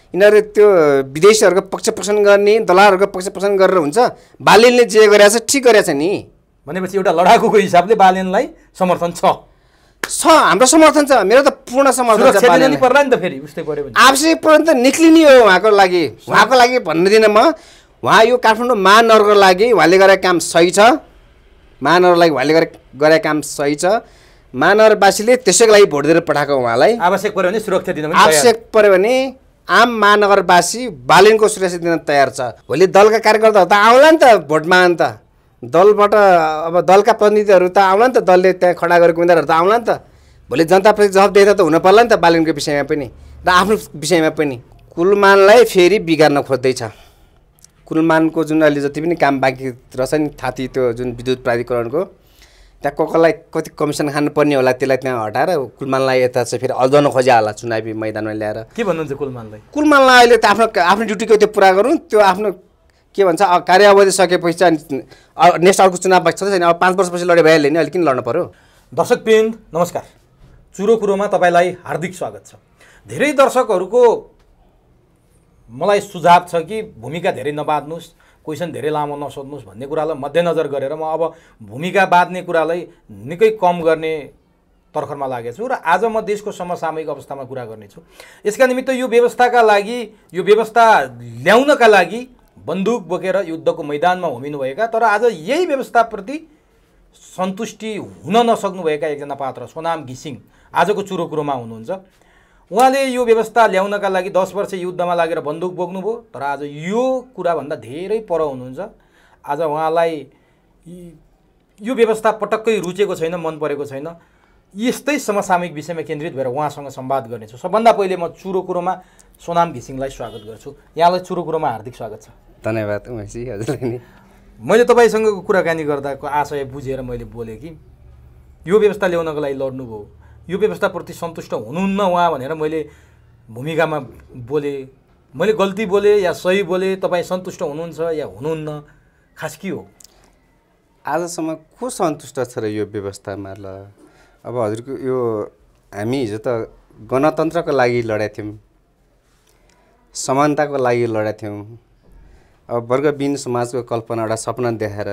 यिनीहरू त्यो विदेशीहरूको पक्षपोषण गर्ने दलालहरूको पक्षपोषण गरेर हुन्छ। बालेनले जे गरेछ ठिक गरेछ नि। भनेपछि एउटा लडाकुको हिसाबले बालेनलाई समर्थन छ। हाम्रो समर्थन छ, मेरो त पूर्ण समर्थन छ। बालेन पर्ला नि त फेरि उस्तै पर्यो भने आवश्यक पर्यो त निक्लिने हो उहाँको लागि भन्दिनँ म। उहाँ यो काठमाडौँ महानगरको लागि उहाँले गरेको काम सही छ। महानगरको लागि उहाँले गरेको काम सही छ। महानगरवासीले त्यसैको लागि भोट दिएर पठाएको उहाँलाई। आवश्यक पर्यो भने सुरक्षा दिन आवश्यक पर्यो भने आम महानगरवासी बालेनको सुरक्षा दिन तयार छ। भोलि दलका कार्यकर्ताहरू त आउला नि त भोटमा, अन्त दलबाट अब दलका प्रतिनिधिहरू त आउला नि त, दलले त्यहाँ खडा गरेको उम्मेदवारहरू त आउला नि त। भोलि जनताप्रति जवाफदेही त हुन पर्ला नि त बालेनको विषयमा पनि र आफ्नो विषयमा पनि। कुलमानलाई फेरि बिगार्न खोज्दैछ। कुलमानको जुन अहिले जति पनि काम बाँकी रहेछ नि थाती, त्यो जुन विद्युत प्राधिकरणको त्यहाँ कसलाई कति कमिसन खानुपर्ने होला त्यसलाई त्यहाँ हटाएर कुलमानलाई यता चाहिँ फेरि अल्झाउन खोज्या होला चुनावी मैदानमा ल्याएर। के भन्नुहुन्छ कुलमानलाई? कुलमानलाई अहिले त आफ्नो ड्युटीको त्यो पुरा गरौँ, त्यो आफ्नो के भन्छ कार्य अवधि सकेपछि चाहिँ नेक्स्ट अर्को चुनाव भएको छ छैन, अब 5 वर्षपछि लडे भइहाल्यो नि, अहिले किन लड्नु पर्यो? दर्शकवृन्द नमस्कार, चुरो कुरोमा तपाईँलाई हार्दिक स्वागत छ। धेरै दर्शकहरूको मलाई सुझाव छ कि भूमिका धेरै नबाध्नुहोस्, क्वेसन धेरै लामो नसोध्नुहोस् भन्ने कुरालाई मध्यनजर गरेर म अब भूमिका बाँध्ने कुरालाई निकै कम गर्ने तर्खरमा लागेको छु र आज म देशको समसामयिक अवस्थामा कुरा गर्नेछु। यसका निमित्त यो व्यवस्थाका लागि, यो व्यवस्था ल्याउनका लागि बन्दुक बोकेर युद्धको मैदानमा होमिनुभएका तर आज यही व्यवस्थाप्रति सन्तुष्टि हुन नसक्नुभएका एकजना पात्र सोनाम घिसिङ आजको चुरो कुरोमा हुनुहुन्छ। उहाँले यो व्यवस्था ल्याउनका लागि 10 वर्ष युद्धमा लागेर बन्दुक बोक्नुभयो, तर आज यो कुराभन्दा धेरै पर हुनुहुन्छ। आज उहाँलाई यो व्यवस्था पटक्कै रुचेको छैन, मन परेको छैन। यस्तै समसामयिक विषयमा केन्द्रित भएर उहाँसँग संवाद गर्नेछु। सबभन्दा पहिले म चुरो कुरोमा सोनाम घिसिङलाई स्वागत गर्छु। यहाँलाई चुरो कुरोमा हार्दिक स्वागत छ। धन्यवाद उमेशजी, हजुरलाई नि। मैले तपाईँसँग कुराकानी गर्दाको आशय बुझेर मैले बोलेँ कि यो व्यवस्था ल्याउनको लागि लड्नुभयो, यो व्यवस्थाप्रति सन्तुष्ट हुनुहुन्न उहाँ भनेर मैले भूमिकामा बोलेँ। मैले गल्ती बोलेँ या सही बोलेँ? तपाईँ सन्तुष्ट हुनुहुन्छ या हुनुहुन्न? खास के हो? आजसम्म को सन्तुष्ट छ र यो व्यवस्थामा? ल अब हजुरको यो हामी हिजो त गणतन्त्रको लागि लडेका थियौँ, समानताको लागि लडेका थियौँ। अब वर्गविहीन समाजको कल्पना एउटा सपना देखाएर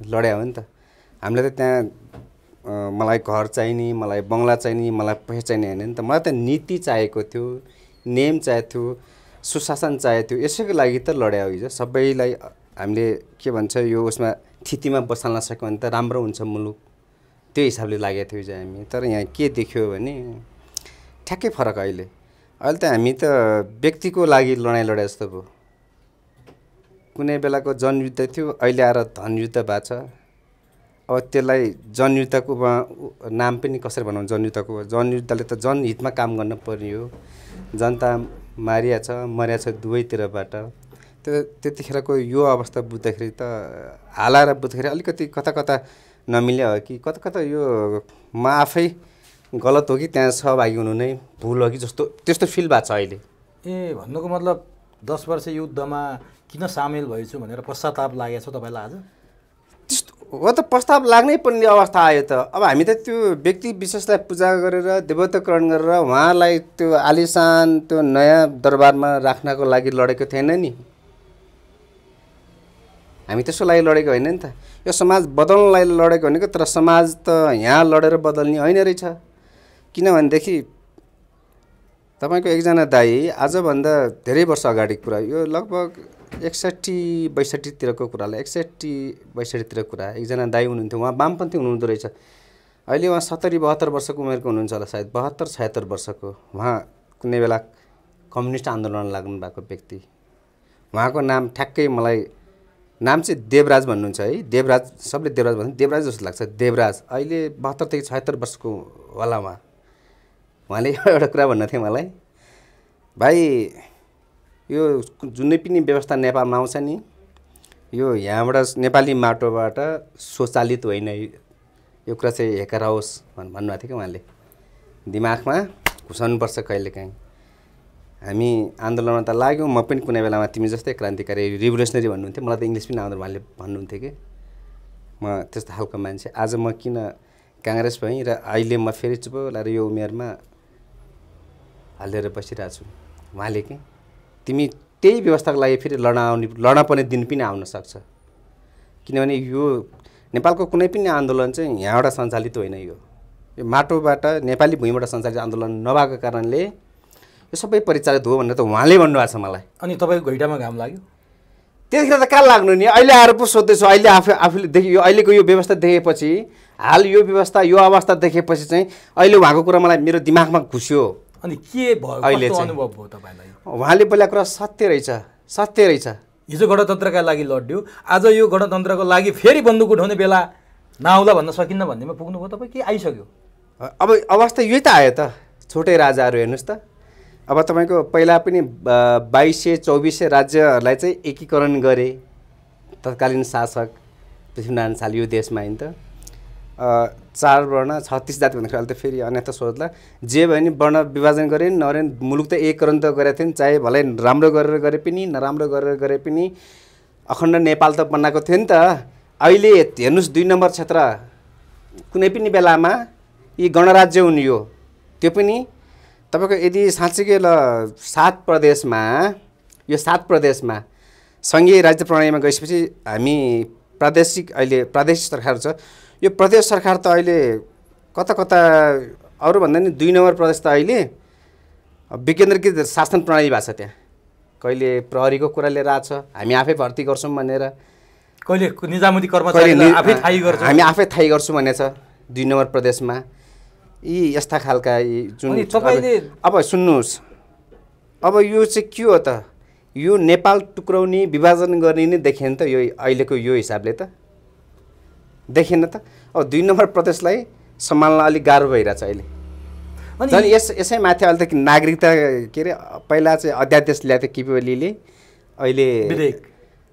लड्या हो नि त। हामीले त त्यहाँ मलाई घर चाहिने, मलाई बङ्गला चाहिने, मलाई पैसा चाहिने होइन नि त। मलाई त नीति चाहिएको थियो, नियम चाहिएको थियो, सुशासन चाहिएको थियो। यसैको लागि त लड्या हो हिजो। सबैलाई हामीले के भन्छ यो उसमा थितिमा बसाल्न सक्यो भने त राम्रो हुन्छ मुलुक, त्यो हिसाबले लागेको थियो हिजो हामी। तर यहाँ के देख्यो भने ठ्याक्कै फरक। अहिले त हामी त व्यक्तिको लागि लडाइँ लडे जस्तो भयो। कुनै बेलाको जनयुद्ध थियो, अहिले आएर धनयुद्ध भएको छ। अब त्यसलाई जनयुद्धको नाम पनि कसरी बनाउनु? जनयुद्धले त जनहितमा काम गर्न पर्ने हो। जनता मारिया छ, मर्या छ दुवैतिरबाट। त्यतिखेरको यो अवस्था बुझ्दाखेरि त हालाएर बुझ्दाखेरि अलिकति कता कता नमिल्या हो कि कता कता यो म आफै गलत हो कि त्यहाँ सहभागी हुनु नै भुल हो कि जस्तो त्यस्तो फिल भएको छ अहिले। ए भन्नुको मतलब 10 वर्ष युद्धमा किन सामेल भएछु भनेर पश्चाताप लागेको छ तपाईँलाई आज? त्यस्तो हो त, प्रस्ताव लाग्नै पर्ने अवस्था आयो त। अब हामी त त्यो व्यक्ति विशेषलाई पूजा गरेर देवताकरण गरेर उहाँलाई त्यो आलिशान त्यो नयाँ दरबारमा राख्नको लागि लडेको थिएन नि। हामी त्यसको लागि लडेको होइन नि त। यो समाज बदल्नलाई लडेको भनेको, तर समाज त यहाँ लडेर बदल्ने होइन रहेछ। किनभनेदेखि तपाईँको एकजना दाई आजभन्दा धेरै वर्ष अगाडिको कुरा, यो लगभग 61-62तिरको कुरालाई, 61-62तिरको कुरा, एकजना दाई हुनुहुन्थ्यो। उहाँ वामपन्थी हुनुहुँदो रहेछ। अहिले उहाँ 70-72 वर्षको उमेरको हुनुहुन्छ होला, सायद 72-76 वर्षको। उहाँ कुनै बेला कम्युनिस्ट आन्दोलन लाग्नु भएको व्यक्ति। उहाँको नाम ठ्याक्कै मलाई नाम चाहिँ देवराज भन्नुहुन्छ है। देवराज, सबले देवराज भन्छ, देवराज जस्तो लाग्छ, देवराज। अहिले 72-76 वर्षको होला उहाँ। उहाँले एउटा कुरा भन्नुहुन्थ्यो मलाई, भाइ यो जुनै पनि व्यवस्था नेपालमा आउँछ नि, यो यहाँबाट नेपाली माटोबाट स्वचालित होइन, यो कुरा चाहिँ हेकारोस् भन्नुभएको थियो कि उहाँले। दिमागमा घुसाउनुपर्छ कहिलेकाहीँ। हामी आन्दोलनमा त लाग्यौँ, म पनि कुनै बेलामा तिमी जस्तै क्रान्तिकारी रिभोल्युसनरी भन्नुहुन्थ्यो। मलाई त इङ्ग्लिस पनि आउँदैन उहाँले भन्नुहुन्थ्यो कि म त्यस्तो खालको मान्छे। आज म किन काङ्ग्रेस भएँ र अहिले म फेरि चुप लाएर यो उमेरमा हालेर बसिरहेको छु। उहाँले कि तिमी त्यही व्यवस्थाको लागि फेरि लड्न पर्ने दिन पनि आउन सक्छ। किनभने यो नेपालको कुनै पनि आन्दोलन चाहिँ यहाँबाट सञ्चालित होइन। यो माटोबाट नेपाली भूमिबाट सञ्चालित आन्दोलन नभएको कारणले यो सबै परिचालित हो भनेर त उहाँले भन्नुभएको छ मलाई। अनि तपाईँको घैँटामा घाम लाग्यो? त्यतिखेर त कहाँ लाग्नु नि, अहिले आएर पो सोध्दैछु। अहिले आफूले यो अहिलेको यो व्यवस्था देखेपछि, हाल यो व्यवस्था यो अवस्था देखेपछि चाहिँ अहिले उहाँको कुरा मलाई मेरो दिमागमा घुस्यो। अनि के भयो, अहिले कस्तो अनुभव भयो तपाईँलाई? उहाँले बोलेको कुरा सत्य रहेछ, सत्य रहेछ। हिजो गणतन्त्रका लागि लड्यो, आज यो गणतन्त्रको लागि फेरि बन्दुक उठाउने बेला नआउला भन्न सकिन्न भन्नेमा पुग्नुभयो तपाईँ कि आइसक्यो? अब अवस्था यही त आयो त। छोटै राजाहरू हेर्नुहोस् त, अब तपाईँको पहिला पनि 2224 राज्यहरूलाई चाहिँ एकीकरण गरे तत्कालीन शासक पृथ्वीनारायण शाह यो देशमा होइन त। 4 वर्ण 36 जाति भन्दाखेरि अहिले त फेरि अन्यथा सोध्ला। जे भयो नि वर्ण विभाजन गरे नगरे मुलुक त एकीकरण त गरेका थिए नि, चाहे भलै राम्रो गरेर गरे पनि नराम्रो गरेर गरे पनि अखण्ड नेपाल त बनाएको थियो नि त। अहिले हेर्नुहोस् 2 नम्बर क्षेत्र कुनै पनि बेलामा यी गणराज्य हुन्। यो त्यो पनि तपाईँको यदि साँच्चीकै ल 7 प्रदेशमा, यो 7 प्रदेशमा सङ्घीय राज्य प्रणालीमा गएपछि हामी अहिले प्रादेशिक सरकार छ। यो प्रदेश सरकार त अहिले कता कता अरू भन्दा नि 2 नम्बर प्रदेश त अहिले विकेन्द्रीकृत शासन प्रणाली भएको छ। त्यहाँ कहिले प्रहरीको कुरा लिएर आएको छ, हामी आफै भर्ती गर्छौँ भनेर, कहिले निजामती कर्मचारीलाई आफै थाहै गर्छौँ, हामी आफै थाहै गर्छौँ भनेछ 2 नम्बर प्रदेशमा। यी यस्ता खालका जुन अब सुन्नुहोस्, अब यो चाहिँ के हो त? यो नेपाल टुक्राउने विभाजन गर्ने नै देखेन त यो अहिलेको यो हिसाबले त देखेन त। अब 2 नम्बर प्रदेशलाई सम्हाल्न अलिक गाह्रो भइरहेछ अहिले। झन् यसै माथि अहिले त नागरिकता के अरे पहिला चाहिँ अध्यादेश ल्याएको थियो केपी ओलीले,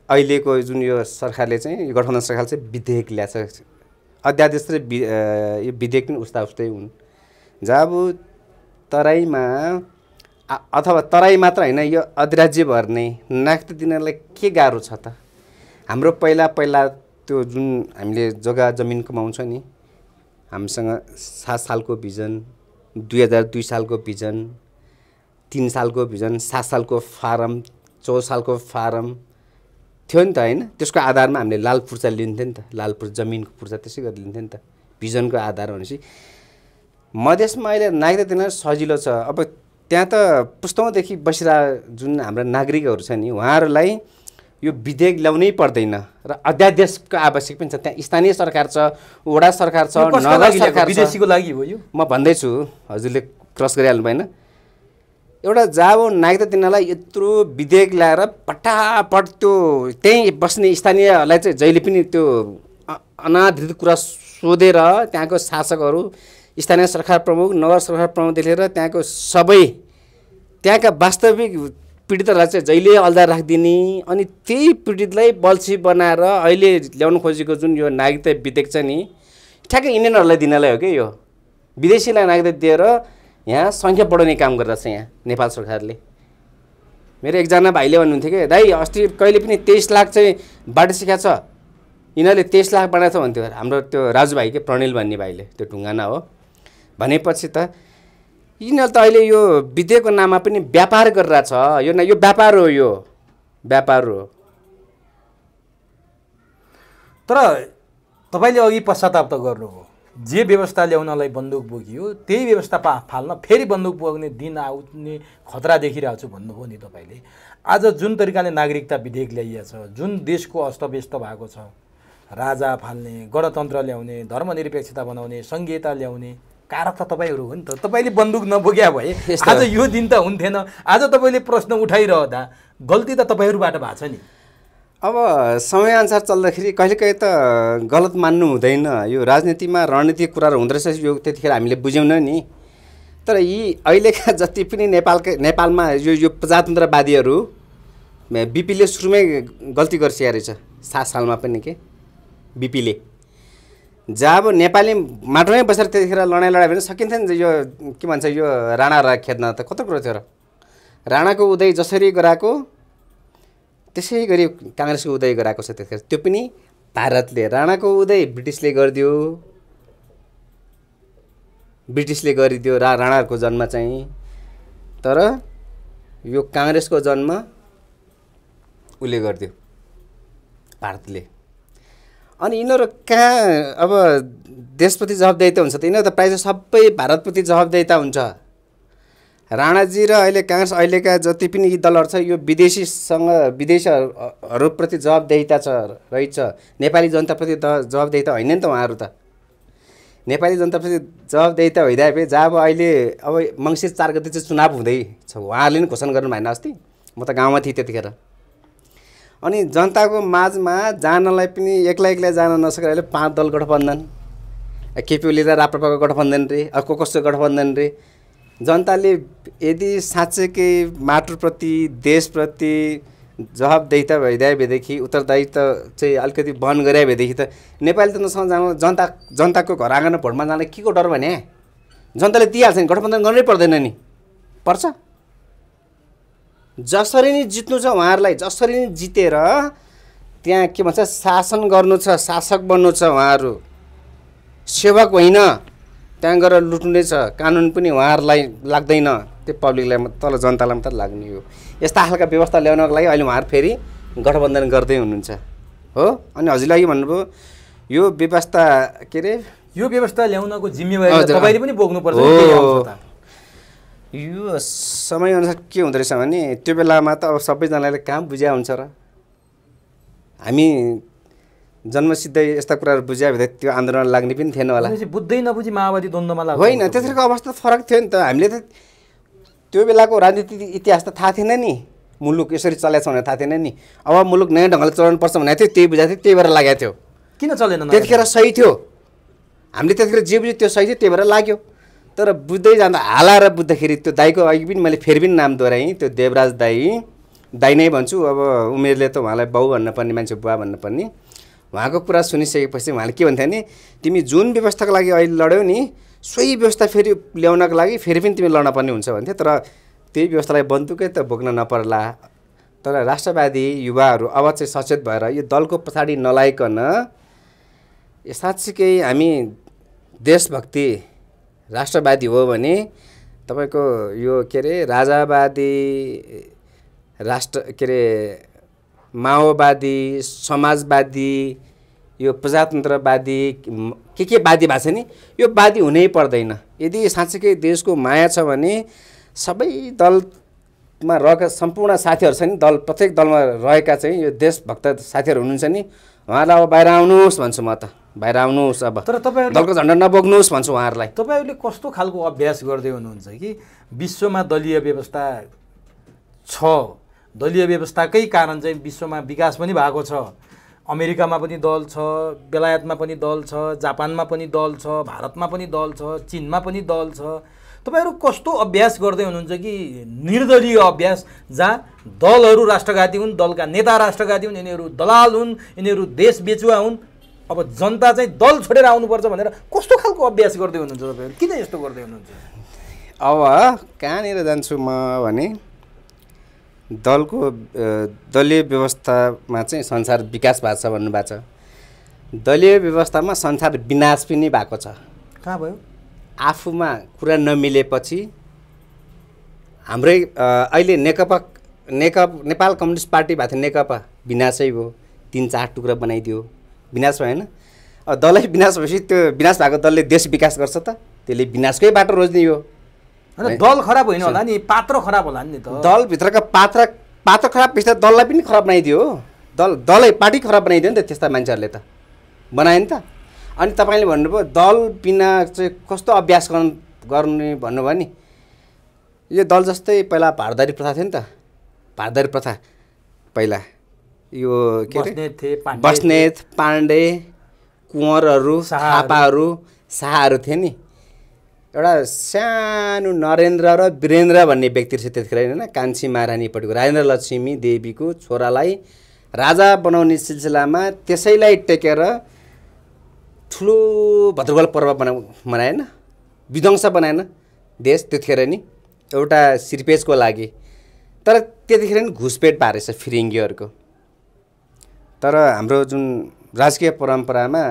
अहिलेको जुन यो सरकारले चाहिँ यो गठबन्धन सरकारले चाहिँ विधेयक ल्याएको छ। अध्यादेश र यो विधेयक पनि उस्ता उस्तै हुन्। जब तराईमा अथवा तराई मात्र होइन यो अधिराज्य भर्ने नागरिकता दिनलाई के गाह्रो छ त? हाम्रो पहिला त्यो जुन हामीले जग्गा जमिन कमाउँछ नि, हामीसँग 7 सालको भिजन, 2002 सालको भिजन, 3 सालको भिजन, 7 सालको फारम, 14 सालको फारम थियो नि त होइन? त्यसको आधारमा हामीले लाल पूर्जा लिन्थ्यो नि त, लाल जमिनको पूर्जा त्यसै गरी लिन्थ्यो नि त भिजनको आधार भनेपछि। मधेसमा अहिले नागरिकता दिन सजिलो छ। अब त्यहाँ त पुस्तौँदेखि बसिरहेको जुन हाम्रा नागरिकहरू छ नि, उहाँहरूलाई यो विधेयक ल्याउनै पर्दैन र अध्यादेशको आवश्यक पनि छ। त्यहाँ स्थानीय सरकार छ, वडा सरकार छ, नगर सरकार छ। विदेशीको लागि हो यो? म भन्दैछु, हजुरले क्रस गरिहाल्नु भएन। एउटा जाबो नागरिकता दिनलाई यत्रो विधेयक ल्याएर पटापट त्यो त्यहीँ बस्ने स्थानीयहरूलाई चाहिँ जहिले पनि त्यो अनाधिकृत कुरा सोधेर त्यहाँको शासकहरू, स्थानीय सरकार प्रमुख, नगर सरकार प्रमुखदेखि लिएर त्यहाँको सबै त्यहाँका वास्तविक पीडितहरूलाई चाहिँ जहिले अल्झा राखिदिने, अनि त्यही पीडितलाई बल्छी बनाएर अहिले ल्याउनु खोजेको जुन यो नागरिकता विधेयक छ नि, ठ्याक्कै इन्डियनहरूलाई दिनलाई हो कि यो विदेशीलाई नागरिकता दिएर यहाँ सङ्ख्या बढाउने काम गरिरहेको छ यहाँ नेपाल सरकारले। मेरो एकजना भाइले भन्नुहुन्थ्यो कि दाइ अस्ति कहिले पनि 23 लाख चाहिँ बाटो सिकाएको छ, यिनीहरूले 23 लाख बनाएको छ भन्थ्यो हाम्रो त्यो राजुभाइ के प्रणिल भन्ने भाइले, त्यो ढुङ्गाना हो। भनेपछि त यिनीहरूले त अहिले यो विधेयकको नाममा पनि व्यापार गरिरहेछ। यो व्यापार हो, यो व्यापार हो। तर तपाईँले अघि पश्चाताप त गर्नुभयो, जे व्यवस्था ल्याउनलाई बन्दुक बोकियो त्यही व्यवस्था फाल्न फेरि बन्दुक बोक्ने दिन आउने खतरा देखिरहेको छु भन्नुभयो नि तपाईँले। आज जुन तरिकाले नागरिकता विधेयक ल्याइएको छ, जुन देशको अस्तव्यस्त भएको छ, राजा फाल्ने, गणतन्त्र ल्याउने, धर्मनिरपेक्षता बनाउने, सङ्घीयता ल्याउने कारक त तपाईँहरू हो नि त। तपाईँले बन्दुक नबोक्या भए आज यो दिन त हुन्थेन। आज तपाईँले प्रश्न उठाइरहँदा गल्ती त तपाईँहरूबाट भएको छ नि। अब समयअनुसार चल्दाखेरि कहिलेकाहीँ त गलत मान्नु हुँदैन। यो राजनीतिमा रणनीतिक कुराहरू हुँदो रहेछ, यो त्यतिखेर हामीले बुझ्यौँ नि। तर यी अहिलेका जति पनि नेपालमा यो प्रजातन्त्रवादीहरू बिपीले सुरुमै गल्ती गरिसकेको रहेछ। 7 सालमा पनि के बिपीले जब नेपाली माटोमै बसेर त्यतिखेर लडाइँ भने सकिन्थ्यो नि। यो के भन्छ यो राणा र खेद्न त कत्रो कुरो थियो र। राणाको उदय जसरी गराएको त्यसै गरी काङ्ग्रेसको उदय गराएको छ त्यतिखेर। त्यो पनि भारतले राणाको उदय ब्रिटिसले गरिदियो राणाहरूको जन्म चाहिँ। तर यो काङ्ग्रेसको जन्म उसले गरिदियो भारतले। अनि यिनीहरू कहाँ अब देशप्रति जवाबदेहिता हुन्छ त? यिनीहरू त प्रायः सबै भारतप्रति जवाबदेहिता हुन्छ। राणाजी र अहिले काङ्ग्रेस अहिलेका जति पनि यी दलहरू छ यो विदेशीहरूप्रति जवाबदेहिता रहेछ। नेपाली जनताप्रति जवाबदेहिता होइन नि त उहाँहरू त। नेपाली जनताप्रति जवाबदेहिता भइदिए जब अहिले अब मङ्सिर 4 गते चाहिँ चुनाव हुँदैछ, उहाँहरूले नि घोषणा गर्नु भएन अस्ति, म त गाउँमा थिएँ त्यतिखेर। अनि जनताको माझमा जानलाई पनि एक्लै जान नसकेर अहिले 5 दल गठबन्धन, केपी ओली र राप्रपाको गठबन्धन रे, कसको गठबन्धन रे। जनताले यदि साँच्चैकै माटोप्रति देशप्रति जवाबदेहिता भइदिएदेखि उत्तरदायित्व चाहिँ अलिकति बहन गरे भएदेखि त नेपाली जनतासँग जानु जनताको घर आँगनमा भोटमा जान के को डर भने? जनताले दिइहाल्छ नि, गठबन्धन गर्नै पर्दैन नि? पर्छ। जसरी नै जित्नु छ उहाँहरूलाई, जसरी नै जितेर त्यहाँ के भन्छ शासन गर्नु छ, शासक बन्नु छ उहाँहरू, सेवक होइन। त्यहाँ गएर लुट्नु छ, कानुन पनि उहाँहरूलाई लाग्दैन, त्यो पब्लिकलाई तल जनतालाई मात्र लाग्ने हो। यस्ता खालका व्यवस्था ल्याउनको लागि अहिले उहाँहरू फेरि गठबन्धन गर्दै हुनुहुन्छ हो। अनि हजुरले अघि भन्नुभयो यो व्यवस्था के अरे, यो व्यवस्था ल्याउनको जिम्मेवारी तपाईँले पनि बोक्नुपर्छ। यो समयअनुसार के हुँदो रहेछ भने त्यो बेलामा त अब सबैजनाले कहाँ बुझ्या हुन्छ र? हामी जन्मसिद्ध यस्ता कुराहरू बुझ्या भए त्यो आन्दोलन लाग्ने पनि थिएन होला। बुझ्दै नबुझी माओवादी द्वन्द्वमा लाग्यो होइन, त्यतिखेरको अवस्था फरक थियो नि त। हामीले त त्यो बेलाको राजनीतिक इतिहास त थाहा थिएन नि, मुलुक यसरी चलेको छ भनेर थाहा थिएन नि। अब मुलुक नयाँ ढङ्गले चलाउनुपर्छ भनेको थियो, त्यही बुझाएको थियो, त्यही भएर लागेको थियो। किन चलेन? त्यतिखेर सही थियो, हामीले त्यतिखेर जे बुझ्यो त्यो सही थियो, त्यही भएर लाग्यो। तर बुझ्दै जाँदा हालाएर बुझ्दाखेरि त्यो दाईको अघि पनि मैले फेरि पनि नाम दोहोऱ्याएँ, त्यो देवराज दाई नै भन्छु। अब उमेरले त उहाँलाई बाउ भन्नुपर्ने, मान्छे बुवा भन्नुपर्ने। उहाँको कुरा सुनिसकेपछि उहाँले के भन्थ्यो भने तिमी जुन व्यवस्थाको लागि अहिले लड्यौ नि सोही व्यवस्था फेरि ल्याउनको लागि फेरि पनि तिमी लड्न पर्ने हुन्छ भन्थ्यो। तर त्यही व्यवस्थालाई बन्दुकै त बोक्न नपर्ला। तर राष्ट्रवादी युवाहरू अब चाहिँ सचेत भएर यो दलको पछाडि नलाइकन साँच्चीकै हामी देशभक्ति राष्ट्रवादी हो भने तपाईँको यो के अरे राजावादी के अरे माओवादी समाजवादी यो प्रजातन्त्रवादी के वादी भएको छ नि, यो वादी हुनै पर्दैन। यदि साँच्चीकै देशको माया छ भने सबै दलमा रहेका सम्पूर्ण साथीहरू छ नि, दल प्रत्येक दलमा रहेका चाहिँ यो देशभक्त साथीहरू हुनुहुन्छ नि, उहाँहरूलाई अब बाहिर आउनुहोस् भन्छु म त, बाहिर आउनुहोस्। अब तर तपाईँहरू दलको झन्डा नबोक्नुहोस् भन्छु उहाँहरूलाई। तपाईँहरूले कस्तो खालको अभ्यास गर्दै हुनुहुन्छ कि विश्वमा दलीय व्यवस्था छ, दलीय व्यवस्थाकै कारण चाहिँ विश्वमा विकास पनि भएको छ। अमेरिकामा पनि दल छ, बेलायतमा पनि दल छ, जापानमा पनि दल छ, भारतमा पनि दल छ, चीनमा पनि दल छ। तपाईँहरू कस्तो अभ्यास गर्दै हुनुहुन्छ कि निर्दलीय अभ्यास, जहाँ दलहरू राष्ट्रघाती हुन्, दलका नेता राष्ट्रघाती हुन्, यिनीहरू दलाल हुन्, यिनीहरू देश बेचुवा हुन्, अब जनता चाहिँ दल छोडेर आउनुपर्छ भनेर कस्तो खालको अभ्यास गर्दै हुनुहुन्छ तपाईँहरू? किन यस्तो गर्दै हुनुहुन्छ? अब कहाँनिर जान्छु म भने दलको दलीय व्यवस्थामा चाहिँ संसार विकास भएको छ भन्नुभएको छ, दलीय व्यवस्थामा संसार विनाश पनि भएको छ। कहाँ भयो? आफूमा कुरा नमिलेपछि हाम्रै अहिले नेपाल कम्युनिस्ट पार्टी भएको थियो, नेकपा विनाशै भयो, 3-4 टुक्रा बनाइदियो, विनाश भएन। दलै विनाश भएपछि त्यो विनाश भएको दलले देश विकास गर्छ त? त्यसले विनाशकै बाटो रोज्ने हो। दल खराब होइन होला नि, पात्र खराब होला नि त। दलभित्रका पात्र खराब भएपछि दललाई पनि खराब बनाइदियो, दलै पार्टी खराब बनाइदियो नि त, त्यस्ता मान्छेहरूले त बनायो नि त। अनि तपाईँले भन्नुभयो दल बिना चाहिँ कस्तो अभ्यास गर्ने भन्नुभयो नि, यो दल जस्तै पहिला भारदारी प्रथा थियो नि त, भारदारी प्रथा पहिला यो के अरे बस्नेत पाण्डे कुँवरहरू थापाहरू शाहहरू थिए नि। एउटा सानो नरेन्द्र र वीरेन्द्र भन्ने व्यक्ति रहेछ त्यतिखेर होइन, कान्छी महारानीपट्टिको राजेन्द्र लक्ष्मी देवीको छोरालाई राजा बनाउने सिलसिलामा त्यसैलाई टेकेर ठुलो भद्रगोल पर्व मनाएन, विध्वंस बनाएन देश त्यतिखेर नि, एउटा सिरपेजको लागि। तर त्यतिखेर नि घुसपेट पारेछ फिरिङ्गीहरूको। तर हाम्रो जुन राजकीय परम्परामा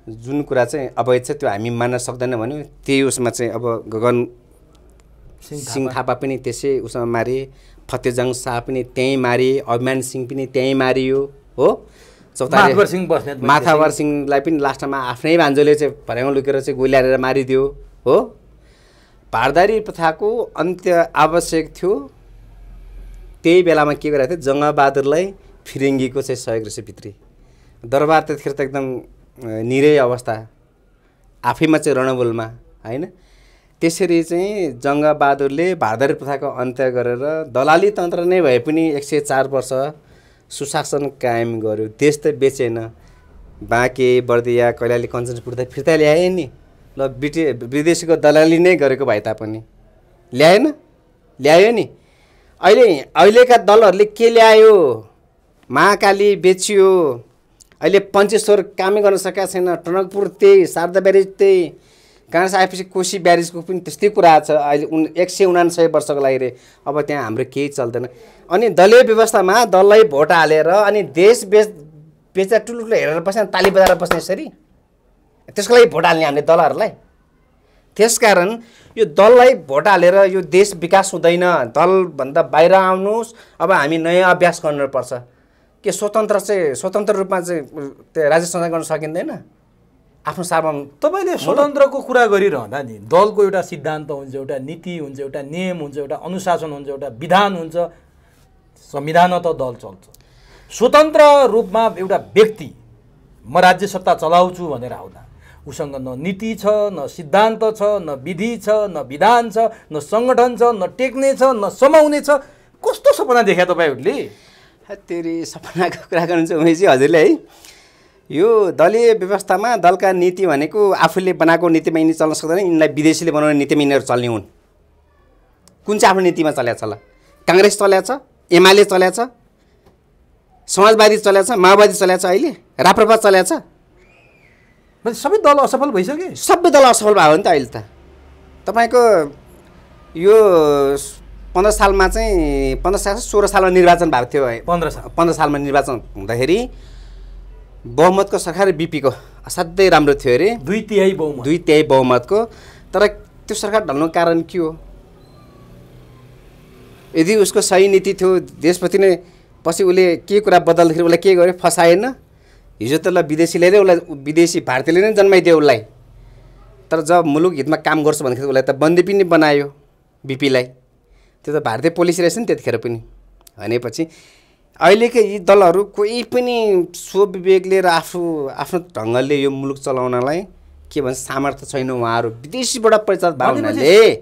जुन कुरा चाहिँ अवैध छ त्यो हामी मान्न सक्दैन भन्यो, त्यही उसमा चाहिँ अब सिंह थापा पनि त्यसै उसमा मारे, फतेजङ शाह पनि त्यहीँ मारे, अभिमान सिंह पनि त्यहीँ मारियो हो। माथावर सिंहलाई पनि लास्टमा आफ्नै भान्जोले चाहिँ भर्याङ लुकेर चाहिँ गोली हालेर मारिदियो हो। भारदारी प्रथाको अन्त्य आवश्यक थियो। त्यही बेलामा के गरेको थियो, जङ्गबहादुरलाई फिरिङ्गीको चाहिँ सहयोग रहेछ भित्री। दरबार त्यतिखेर त एकदम निरै अवस्था, आफैमा चाहिँ रणबोलमा होइन। त्यसरी चाहिँ जङ्गबहादुरले भारदारी प्रथाको अन्त्य गरेर दलाली तन्त्र नै भए पनि 104 वर्ष सुशासन कायम गर्यो। देश त बेचेन, बाँके बर्दिया कैलाली कञ्चनपुर त फिर्ता ल्याए नि। ल विदेशीको दलाली नै गरेको भए तापनि ल्याएन, ल्यायो नि। अहिलेका दलहरूले के ल्यायो, महाकाली बेचियो, अहिले पञ्चेश्वर कामै गर्न सकेका छैन, टनकपुर त्यही, शारदा ब्यारेज त्यही, काँडा आएपछि कोशी ब्यारेजको पनि त्यस्तै कुरा छ अहिले 199 वर्षको लागि रे। अब त्यहाँ हाम्रो केही चल्दैन। अनि दलीय व्यवस्थामा दललाई भोट हालेर अनि देश बेचा ठुल्ठुलो हेरेर बस्ने, ताली बजाएर बस्ने यसरी, त्यसको लागि भोट हाल्ने हामीले दलहरूलाई। त्यसकारण यो दललाई भोट हालेर यो देश विकास हुँदैन। दलभन्दा बाहिर आउनुहोस्। अब हामी नयाँ अभ्यास गर्नुपर्छ। के स्वतन्त्र रूपमा चाहिँ त्यो राज्य सञ्चालन गर्न सकिँदैन आफ्नो सार्वभौम। तपाईँले स्वतन्त्रको कुरा गरिरहँदा नि दलको एउटा सिद्धान्त हुन्छ, एउटा नीति हुन्छ, एउटा नियम हुन्छ, एउटा अनुशासन हुन्छ, एउटा विधान हुन्छ, संविधान त दल चल्छ। स्वतन्त्र रूपमा एउटा व्यक्ति म राज्य सत्ता चलाउँछु भनेर आउँदा उसँग न नीति छ, न सिद्धान्त छ, न विधि छ, न विधान छ, न सङ्गठन छ, न टेक्ने छ, न समाउने छ। कस्तो सपना देख्या तपाईँहरूले? तेरि सपनाको कुरा गर्नुहुन्छ उमेशजी हजुरले है। यो दलीय व्यवस्थामा दलका नीति भनेको आफूले बनाएको नीतिमा यिनी चल्न सक्दैन, यिनलाई विदेशीले बनाउने नीतिमा यिनीहरू चल्ने हुन्। कुन चाहिँ आफ्नो नीतिमा चल्याछ ल? काङ्ग्रेस चल्याछ, एमाले चल्याछ, समाजवादी चल्याछ, माओवादी चल्याछ, अहिले राप्रपा चल्याछ। सबै दल असफल भइसके। सबै दल असफल भयो नि त अहिले त। तपाईँको यो 15 सालमा चाहिँ 16 सालमा निर्वाचन भएको थियो है। 15 सालमा निर्वाचन हुँदाखेरि बहुमतको सरकार बिपीको असाध्यै राम्रो थियो अरे, 2/3 बहुमतको। तर त्यो सरकार ढल्नुको कारण के हो? यदि उसको सही नीति थियो देशप्रति नै, पछि उसले के कुरा बदल्दाखेरि उसलाई के गर्यो, फसाएन। हिजो त ल विदेशीले नै उसलाई, विदेशी भारतीयले नै जन्माइदियो उसलाई। तर जब मुलुक हितमा काम गर्छ भन्दाखेरि उसलाई त बन्दी पनि बनायो बिपीलाई। त्यो त भारतीय पोलिसी रहेछ नि त्यतिखेर पनि। भनेपछि अहिलेका यी दलहरू कोही पनि स्वविवेकले र आफ्नो ढङ्गले यो मुलुक चलाउनलाई के भन्छ सामर्थ्य छैन। उहाँहरू विदेशीबाट परिचालित भएको हुनाले,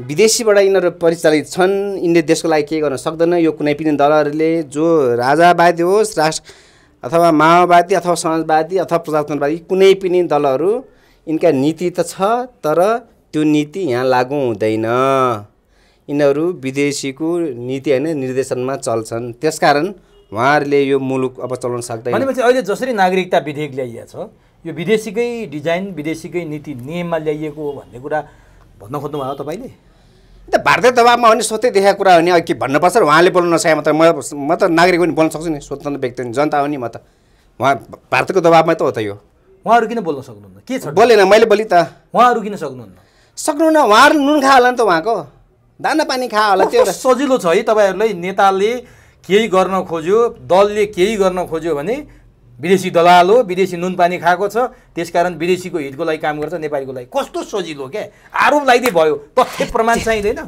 विदेशीबाट यिनीहरू परिचालित छन्। यिनले देशको लागि केही गर्न सक्दैन। यो कुनै पनि दलहरूले, जो राजावादी होस्, अथवा माओवादी अथवा समाजवादी अथवा प्रजातन्त्रवादी, कुनै पनि दलहरू, यिनका नीति त छ तर त्यो नीति यहाँ लागू हुँदैन। यिनीहरू विदेशीको नीति होइन निर्देशनमा चल्छन्। त्यसकारण उहाँहरूले यो मुलुक अब चलाउन सक्दैन। भनेपछि अहिले जसरी नागरिकता विधेयक ल्याइएको छ, यो विदेशीकै डिजाइन, विदेशीकै नीति नियममा ल्याइएको हो भन्ने कुरा भन्न खोज्नु भयो तपाईँले? त भारतीय दबाबमा हो नि, स्वतै देखाएको कुरा हो नि। के भन्नुपर्छ र उहाँले बोल्न नसके मात्र म त नागरिक हो नि, बोल्न सक्छु नि, स्वतन्त्र व्यक्ति हो नि, जनता हो नि। म त उहाँ भारतको दबाबमा त हो त यो। उहाँहरू किन बोल्न सक्नुहुन्न? के छ? बोलेन, मैले बोली त। उहाँहरू किन सक्नुहुन्न? सक्नुहुन्न, उहाँहरू नुन खा होला नि त, उहाँको दाना पानी खा होला। त्यो सजिलो छ है तपाईँहरूलाई। नेताले केही गर्न खोज्यो, दलले केही गर्न खोज्यो भने विदेशी दलाल हो, विदेशी नुन पानी खाएको छ, त्यसकारण विदेशीको हितको लागि काम गर्छ, नेपालीको लागि। कस्तो सजिलो क्या, आरोप लगाइदिए भयो, तथ्य प्रमाण चाहिँदैन।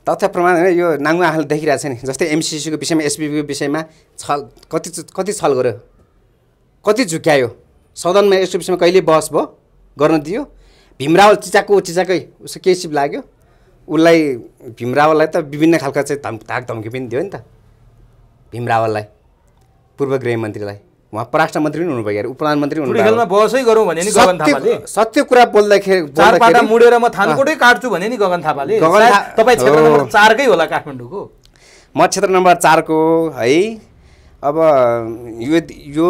तथ्य प्रमाण होइन, यो नाङ्गो आँखाले देखिरहेको छ नि। जस्तै एमसिसीको विषयमा, एसपिपीको विषयमा कति छल गर्यो, कति झुक्यायो। सदनमा यसको विषयमा कहिले बहस भयो, गर्न दियो? भीमरावल चिचाकै उसको केही सिप लाग्यो उसलाई। भीमरावललाई त विभिन्न खालका चाहिँ धाक धम्की पनि दियो नि त भीमरावललाई, पूर्व गृहमन्त्रीलाई। उहाँ परराष्ट्र मन्त्री पनि हुनुभयो, उप प्रधानमन्त्री हुनुभयो। बहसै गरौँ भने नि गगन थापाले सत्य कुरा बोल्दाखेरि चारपाटा मुडेर म थानकोटै काट्छु भने नि गगन थापाले। तपाईँ क्षेत्र नम्बर 4 कै होला काठमाडौँको। म क्षेत्र नम्बर 4 को है। अब यो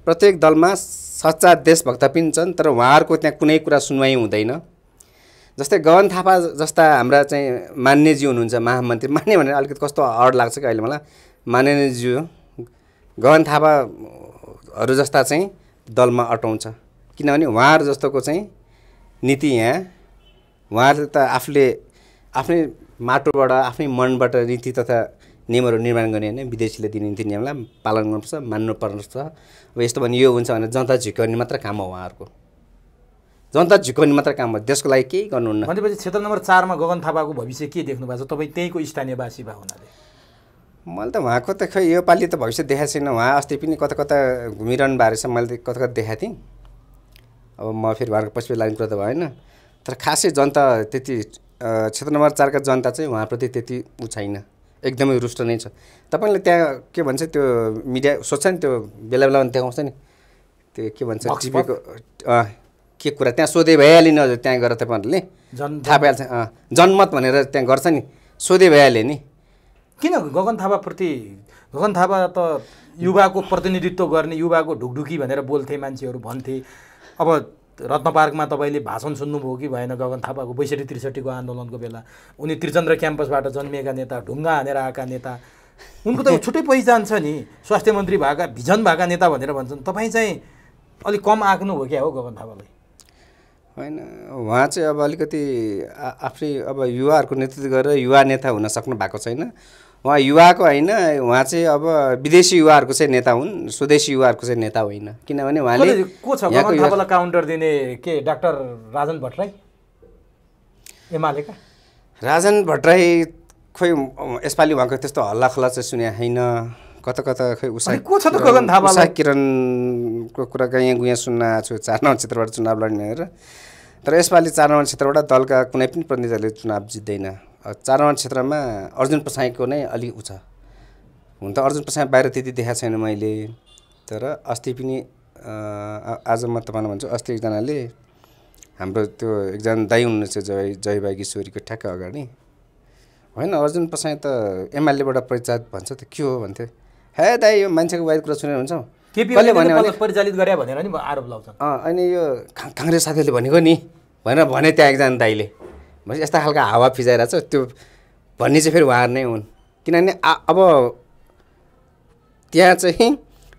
प्रत्येक दलमा सच्चा देशभक्त पनि छन्, तर उहाँहरूको त्यहाँ कुनै कुरा सुनवाई हुँदैन। जस्तै गगन थापा जस्ता हाम्रा चाहिँ मान्यज्यू हुनुहुन्छ महामन्त्री। मान्य भनेर अलिकति कस्तो अड लाग्छ कि अहिले मलाई। मान्यज्यू गगन थापाहरू जस्ता चाहिँ दलमा अटाउँछ, किनभने उहाँहरू जस्तोको चाहिँ नीति यहाँ, उहाँहरूले त आफूले आफ्नै माटोबाट आफ्नै मनबाट नीति तथा नियमहरू निर्माण गर्ने होइन विदेशीले दिने नीति नियमलाई पालन गर्नुपर्छ मान्नुपर्छ। अब यस्तो भने यो हुन्छ भने जनता झुक्याउने मात्र काम हो उहाँहरूको, जनता झुक्याउने मात्र काम हो, देशको लागि केही गर्नुहुन्न। भनेपछि क्षेत्र नम्बर 4 मा गगन थापाको भविष्य के देख्नु भएको छ तपाईँ त्यहीँको स्थानीयवासी भए हुनाले? मैले त उहाँको त खै योपालि त भविष्य देखाएको छैन। उहाँ अस्ति पनि कता कता घुमिरहनु भएको रहेछ, मैले त कता कता देखाएको थिएँ। अब म फेरि उहाँको पछि लाने कुरा त भएन, तर खासै जनता त्यति क्षेत्र नम्बर 4 का जनता चाहिँ उहाँप्रति त्यति ऊ छैन, एकदमै रुष्ट नै छ। तपाईँले त्यहाँ के भन्छ त्यो मिडिया सोध्छ नि, त्यो बेला बेलामा देखाउँछ नि, त्यो के भन्छ टिभीको के कुरा त्यहाँ सोधे भइहाल्यो नि। हजुर त्यहाँ गएर तपाईँहरूले थाहा पाइहाल्छ, जनमत भनेर त्यहाँ गर्छ नि, सोधे भइहाल्यो नि। किन गगन थापाप्रति? गगन थापा त युवाको प्रतिनिधित्व गर्ने, युवाको ढुकढुकी भनेर बोल्थे मान्छेहरू भन्थे। अब रत्न पार्कमा तपाईँले भाषण सुन्नुभयो कि भएन गगन थापाको 62-63 को आन्दोलनको बेला? उनी त्रिचन्द्र क्याम्पसबाट जन्मिएका नेता, ढुङ्गा हानेर आएका नेता, उनको त छुट्टै पहिचान छ नि, स्वास्थ्य मन्त्री भएका भिजन भएका नेता भनेर भन्छन्। तपाईँ चाहिँ अलिक कम आँक्नु हो क्या हो गगन थापालाई? होइन, उहाँ चाहिँ अब अलिकति आफै अब युवाहरूको नेतृत्व गरेर युवा नेता हुन सक्नु भएको छैन। उहाँ युवाको होइन, उहाँ चाहिँ अब विदेशी युवाहरूको चाहिँ नेता हुन्, स्वदेशी युवाहरूको चाहिँ नेता होइन। किनभने उहाँले को छ गगन थापालाई काउन्टर दिने? के डाक्टर राजन भट्टराई एमालेका? राजन भट्टराई खोइ यसपालि उहाँको त्यस्तो हल्लाखल्ला चाहिँ सुने छैन। कता कता खै को छ त गगन थापालाई? उषा किरणको कुरा कहीँ गुहाँ सुन्न आएको छु 4 नम्बर क्षेत्रबाट चुनाव लड्ने भनेर। तर यसपालि 4 नम्बर क्षेत्रबाट दलका कुनै पनि प्रतिनिधिले चुनाव जित्दैन। 4 नम्बर क्षेत्रमा अर्जुन प्रसाईको नै अलि ऊ छ। हुन त अर्जुन प्रसाई बाहिर त्यति देखाएको छैन मैले, तर अस्ति पनि आज म तपाईँलाई भन्छु, अस्ति एकजनाले हाम्रो त्यो एकजना दाइ हुनुहुन्छ जयबाई किशोरीको ठ्याक्क अगाडि, होइन अर्जुन प्रसाई त एमएलएबाट परिचय भन्छ त के हो भन्थ्यो। हे दाइ यो मान्छेको बाहिर कुरा सुनेर हुन्छ? कसले भन्यो परिचालित गरे भनेर नि आरोप लाउँछन्। अनि यो काङ्ग्रेस साथीहरूले भनेको नि भनेर भने त्यहाँ एकजना दाइले। भनेपछि यस्ता खालको हावा फिजाइरहेको छ त्यो भन्ने चाहिँ फेरि उहाँहरू नै हुन्। किनभने अब त्यहाँ चाहिँ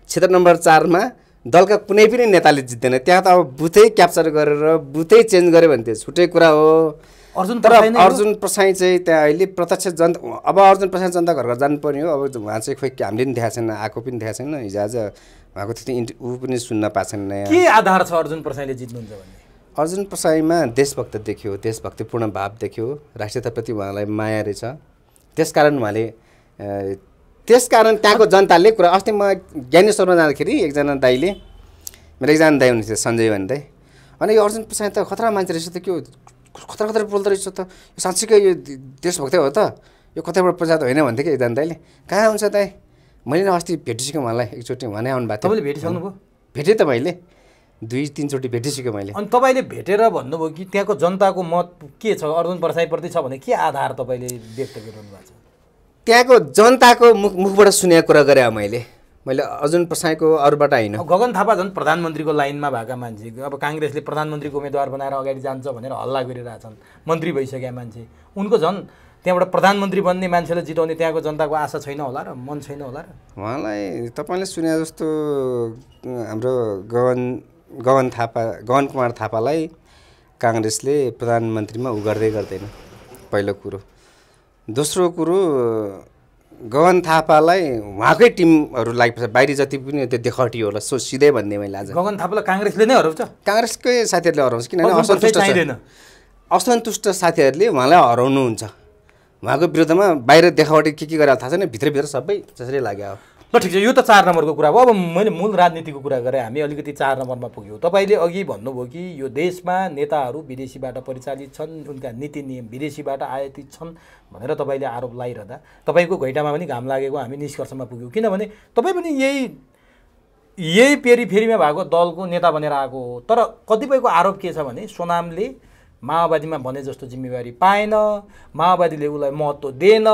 क्षेत्र नम्बर 4 मा दलका कुनै पनि नेताले जित्दैन। त्यहाँ त अब बुथै क्याप्चर गरेर बुथै चेन्ज गर्यो भने त्यो छुट्टै कुरा हो। अर्जुन प्रसाई चाहिँ त्यहाँ अहिले प्रत्यक्ष जनता, अब अर्जुन प्रसाई जनता घर घर जानुपर्ने हो। अब उहाँ चाहिँ खोइ हामीले पनि देखाएको छैन, आएको पनि देखाएको छैन, हिजो आज उहाँको त्यति ऊ पनि सुन्न पाएको छैन। के आधार छ अर्जुन प्रसाईले जित्नुहुन्छ भन्ने? अर्जुन प्रसाईमा देशभक्त देखियो, देशभक्तिपूर्ण भाव देखियो, राष्ट्रियताप्रति उहाँलाई माया रहेछ। त्यसकारण त्यहाँको जनताले कुरा। अस्ति म ज्ञानेश्वरमा जाँदाखेरि एकजना दाइले, मेरो एकजना दाइ हुनुहुन्थ्यो सञ्जय भन्ने दाइ, अनि यो अर्जुन प्रसाई त खतरा मान्छे रहेछ त, के हो खतरा बोल्दो रहेछ त, यो साँच्चीकै यो देशभक्तै हो त, यो कतैबाट प्रचार होइन भन्थ्यो कि एकजना दाइले। कहाँ हुन्छ दाइ? मैले नै अस्ति भेटिसकेँ उहाँलाई एकचोटि, उहाँ नै आउनु भएको थियो। तपाईँले भेटिसक्नुभयो? भेटेँ त मैले 2-3 चोटि भेटिसकेँ मैले। अनि तपाईँले भेटेर भन्नुभयो कि त्यहाँको जनताको मत के छ अर्जुन प्रसाईप्रति छ भने के आधार तपाईँले व्यक्त गरिरहनु भएको छ? त्यहाँको जनताको मुखबाट सुनेको कुरा गरेँ मैले अर्जुन प्रसाईको अरूबाट होइन। गगन थापा झन् प्रधानमन्त्रीको लाइनमा भएका मान्छे, अब काङ्ग्रेसले प्रधानमन्त्रीको उम्मेदवार बनाएर अगाडि जान्छ भनेर हल्ला गरिरहेछन्, मन्त्री भइसकेका मान्छे, उनको झन् त्यहाँबाट प्रधानमन्त्री बन्ने मान्छेलाई जिताउने त्यहाँको जनताको आशा छैन होला र, मन छैन होला र? उहाँलाई तपाईँले सुने जस्तो हाम्रो गगन कुमार थापालाई काङ्ग्रेसले प्रधानमन्त्रीमा उ गर्दैन, पहिलो कुरो। दोस्रो कुरो गगन थापालाई उहाँकै टिमहरू लाग्छ, बाहिरी जति पनि त्यो देखावटी होला सो सिधै भन्ने मैले आज। गगन थापालाई काङ्ग्रेसले नै हराउँछ? काङ्ग्रेसकै साथीहरूले हराउँछ, किनभने असन्तुष्ट साथीहरूले उहाँलाई हराउनुहुन्छ। उहाँको विरुद्धमा बाहिर देखावटी के गरेर थाहा छैन, भित्रभित्र सबै त्यसरी लाग्यो। ल ठिक छ, यो त 4 नम्बरको कुरा भयो। अब मैले मूल राजनीतिको कुरा गरेँ, हामी अलिकति 4 नम्बरमा पुग्यौँ। तपाईँले अघि भन्नुभयो कि यो देशमा नेताहरू विदेशीबाट परिचालित छन्, उनका नीति नियम विदेशीबाट आयातित छन् भनेर तपाईँले आरोप लगाइरहँदा तपाईँको घैँटामा पनि घाम लागेको हामी निष्कर्षमा पुग्यौँ। किनभने तपाईँ पनि यही पेरिफेरीमा भएको दलको नेता बनेर आएको हो। तर कतिपयको आरोप के छ भने सोनामले माओवादीमा भने जस्तो जिम्मेवारी पाएन, माओवादीले उसलाई महत्त्व दिएन,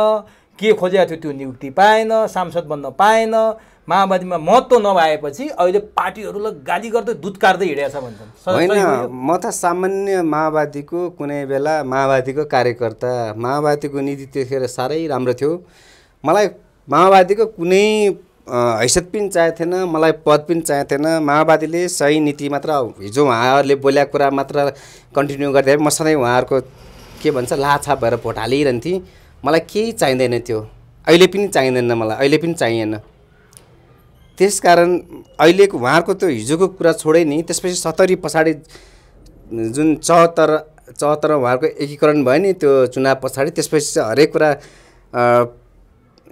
के खोजेको थियो त्यो नियुक्ति पाएन, सांसद बन्न पाएन, माओवादीमा महत्त्व नभएपछि अहिले पार्टीहरूलाई गाली गर्दै दुध काट्दै हिँडेको छ भन्छन्। होइन, म त सामान्य माओवादीको कुनै बेला माओवादीको कार्यकर्ता, माओवादीको नीति त्यतिखेर साह्रै राम्रो थियो, मलाई माओवादीको कुनै हैसियत पनि चाहिएको थिएन, मलाई पद पनि चाहिएको थिएन। माओवादीले सही नीति मात्र, हिजो उहाँहरूले बोलेको कुरा मात्र कन्टिन्यू गर्दै म सधैँ उहाँहरूको के भन्छ लाछाप भएर भोट हालिरहन्थेँ। मलाई केही चाहिँदैन थियो, अहिले पनि चाहिँदैन, मलाई अहिले पनि चाहिएन। त्यसकारण अहिलेको उहाँहरूको त्यो हिजोको कुरा छोडे नि, त्यसपछि 70 पछाडि जुन 74 उहाँहरूको एकीकरण भयो नि त्यो चुनाव पछाडि, त्यसपछि चाहिँ हरेक कुरा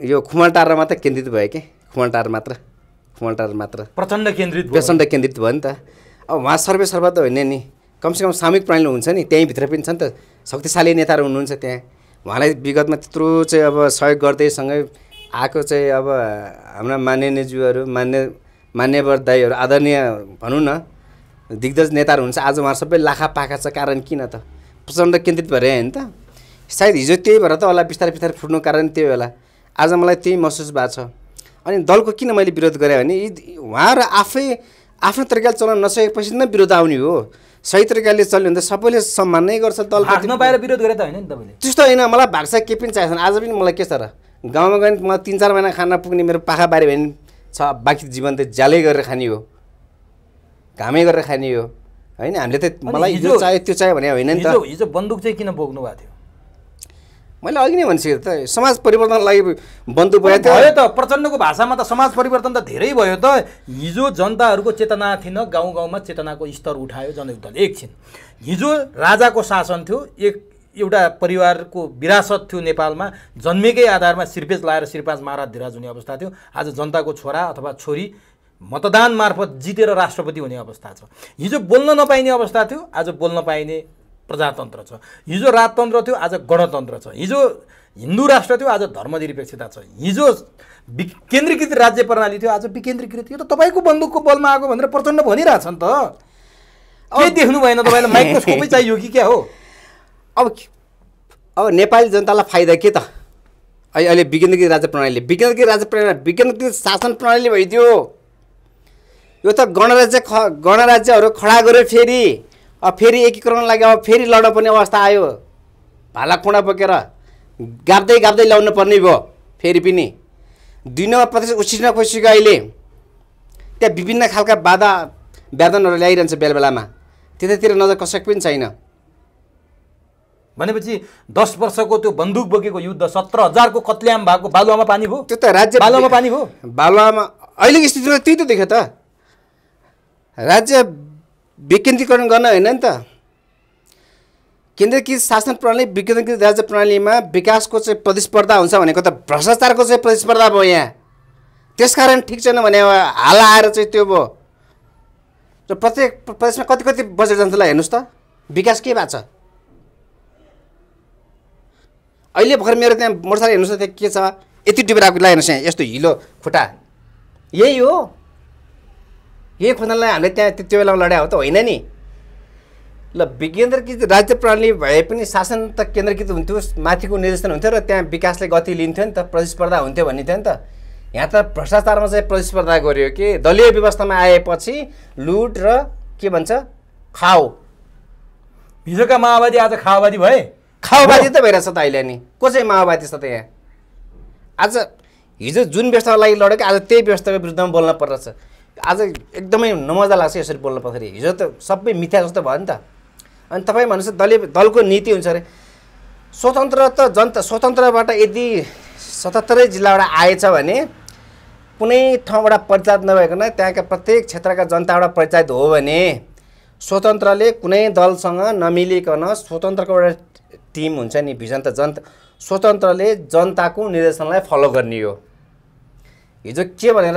यो खुमलटारमा मात्र केन्द्रित भयो कि, खुमलटार मात्र प्रचण्ड केन्द्रित भयो नि त। अब उहाँ सर्वेसर्वा त होइन नि, कमसेकम सामूहिक प्रणाली हुन्छ नि, त्यहीँभित्र पनि छ नि त, शक्तिशाली नेताहरू हुनुहुन्छ त्यहाँ। उहाँलाई विगतमा त्यत्रो चाहिँ अब सहयोग गर्दै सँगै आएको चाहिँ अब हाम्रा मान्यज्यूहरू, मान्यवर दाइहरू, आदरणीय भनौँ न दिग्गज नेताहरू हुन्छ। आज उहाँहरू सबै लाखा पाखा छ, कारण किन त? प्रचण्ड केन्द्रित भएर होइन त? सायद हिजो त्यही भएर त होला बिस्तारै बिस्तारै फुट्नु कारण त्यही होला। आज मलाई त्यही महसुस भएको छ। अनि दलको किन मैले विरोध गरेँ भने उहाँहरू आफै आफ्नो तरिकाले चलाउन नसकेपछि नै विरोध आउने हो। सही तरिकाले चल्यो भने त सबैले सम्मान नै गर्छ। दल नपाएर विरोध गरे त होइन नि तपाईँले? त्यस्तो होइन, मलाई भाग्छ केही पनि चाहिएको छैन। आज पनि मलाई के छ र, गाउँमा गयो भने मलाई 3-4 महिना खाना पुग्ने मेरो पाखा बारी भयो भने छ, बाँकी जीवन त ज्यालै गरेर खाने हो, घामै गरेर खाने हो होइन। हामीले त मलाई यो चाहियो त्यो चाहियो भने होइन नि त। हिजो बन्दुक चाहिँ किन बोक्नु भएको थियो? मैले अघि नै भनिसकेँ त, समाज परिवर्तनको लागि बन्दुक भयो त। प्रचण्डको भाषामा त समाज परिवर्तन त धेरै भयो त। हिजो जनताहरूको चेतना थिएन, गाउँ गाउँमा चेतनाको स्तर उठायो जनयुद्धले एकछिन। हिजो राजाको शासन थियो, एउटा परिवारको विरासत थियो नेपालमा, जन्मेकै आधारमा सिर्पेज लाएर सिर्पाज महाराज धिराज हुने अवस्था थियो। आज जनताको छोरा अथवा छोरी मतदान मार्फत जितेर राष्ट्रपति हुने अवस्था छ। हिजो बोल्न नपाइने अवस्था थियो, आज बोल्न पाइने प्रजातन्त्र छ। हिजो राजतन्त्र थियो, आज गणतन्त्र छ। हिजो हिन्दू राष्ट्र थियो, आज धर्मनिरपेक्षता छ। हिजो केन्द्रीकृत राज्य प्रणाली थियो, आज विकेन्द्रीकृत। यो त तपाईँको बन्दुकको बलमा आएको भनेर प्रचण्ड भनिरहेछन् त। के देख्नु भएन तपाईँलाई? माइक्रोस्कोपै चाहियो कि क्या हो? अब नेपाली जनतालाई फाइदा के त? अहिले विकेन्द्रीकृत राज्य प्रणाली, विकेन्द्रीकृत शासन प्रणाली भइदियो। यो त गणराज्यहरू खडा गऱ्यो फेरि। अब फेरि एकीकरण लागि अब फेरि लड्न पर्ने अवस्था आयो। भाला खुँडा बोकेर गाप्दै ल्याउनु पर्ने भयो फेरि पनि। 2 नम्बर प्रदेश उछिन खोजिसक्यो अहिले। त्यहाँ विभिन्न खालका बाधा व्याधनहरू ल्याइरहन्छ बेला बेलामा, त्यतातिर नजर कसैको पनि छैन। भनेपछि 10 वर्षको त्यो बन्दुक बोकेको युद्ध 17,000 को कत्ल्याम भएको बालुवामा पानी भयो। त्यो त राज्य बालुवामा पानी भयो। बालुवामा अहिलेको स्थितिमा त्यही त देख्यो त। राज्य विकेन्द्रीकरण गर्न होइन नि त। केन्द्रीकृत शासन प्रणाली, विकेन्द्रीकृत राज्य प्रणालीमा विकासको चाहिँ प्रतिस्पर्धा हुन्छ भनेको त भ्रष्टाचारको चाहिँ प्रतिस्पर्धा भयो यहाँ। त्यसकारण ठिक छैन भने हाला आएर चाहिँ त्यो भयो। र प्रत्येक प्रदेशमा कति बजेट जान्छ ल, हेर्नुहोस् त विकास के भएको छ। अहिले भर्खर मेरो त्यहाँ मोटरसाइकल हेर्नुहोस् त, त्यहाँ के छ, यति टिपेर आएको। हेर्नुहोस् यहाँ यस्तो हिलो खुट्टा, यही हो। यही खोज्नलाई हामीले त्यहाँ त्यो बेलामा लड्या हो त होइन नि। ल विकेन्द्रीकृत राज्य प्रणाली भए पनि शासन त केन्द्रीकृत हुन्थ्यो, माथिको निर्देशन हुन्थ्यो र त्यहाँ विकासले गति लिन्थ्यो नि त, प्रतिस्पर्धा हुन्थ्यो भन्ने थियो नि त। यहाँ त भ्रष्टाचारमा चाहिँ प्रतिस्पर्धा गर्यो कि दलीय व्यवस्थामा आएपछि लुट र के भन्छ खाऊ। हिजोका माओवादी आज खाओवादी भए। खाओवादी त भइरहेछ त अहिले नि। को चाहिँ माओवादी छ त यहाँ? आज हिजो जुन व्यवस्थाको लागि लडेको आज त्यही व्यवस्थाको विरुद्धमा बोल्न पर्छ। आज एकदमै नमजा लाग्छ यसरी बोल्न पर्दाखेरि। हिजो त सबै मिथ्या जस्तो भयो नि त। अनि तपाईँ भन्नुहोस् दलको नीति हुन्छ अरे स्वतन्त्र त जनता स्वतन्त्रबाट यदि 77 जिल्लाबाट आएछ भने कुनै ठाउँबाट परिचालित नभइकन त्यहाँका प्रत्येक क्षेत्रका जनताबाट परिचालित हो भने स्वतन्त्रले कुनै दलसँग नमिलिकन स्वतन्त्रको एउटा टिम हुन्छ नि, भिजन त स्वतन्त्रले जनताको निर्देशनलाई फलो गर्ने हो। हिजो के भनेर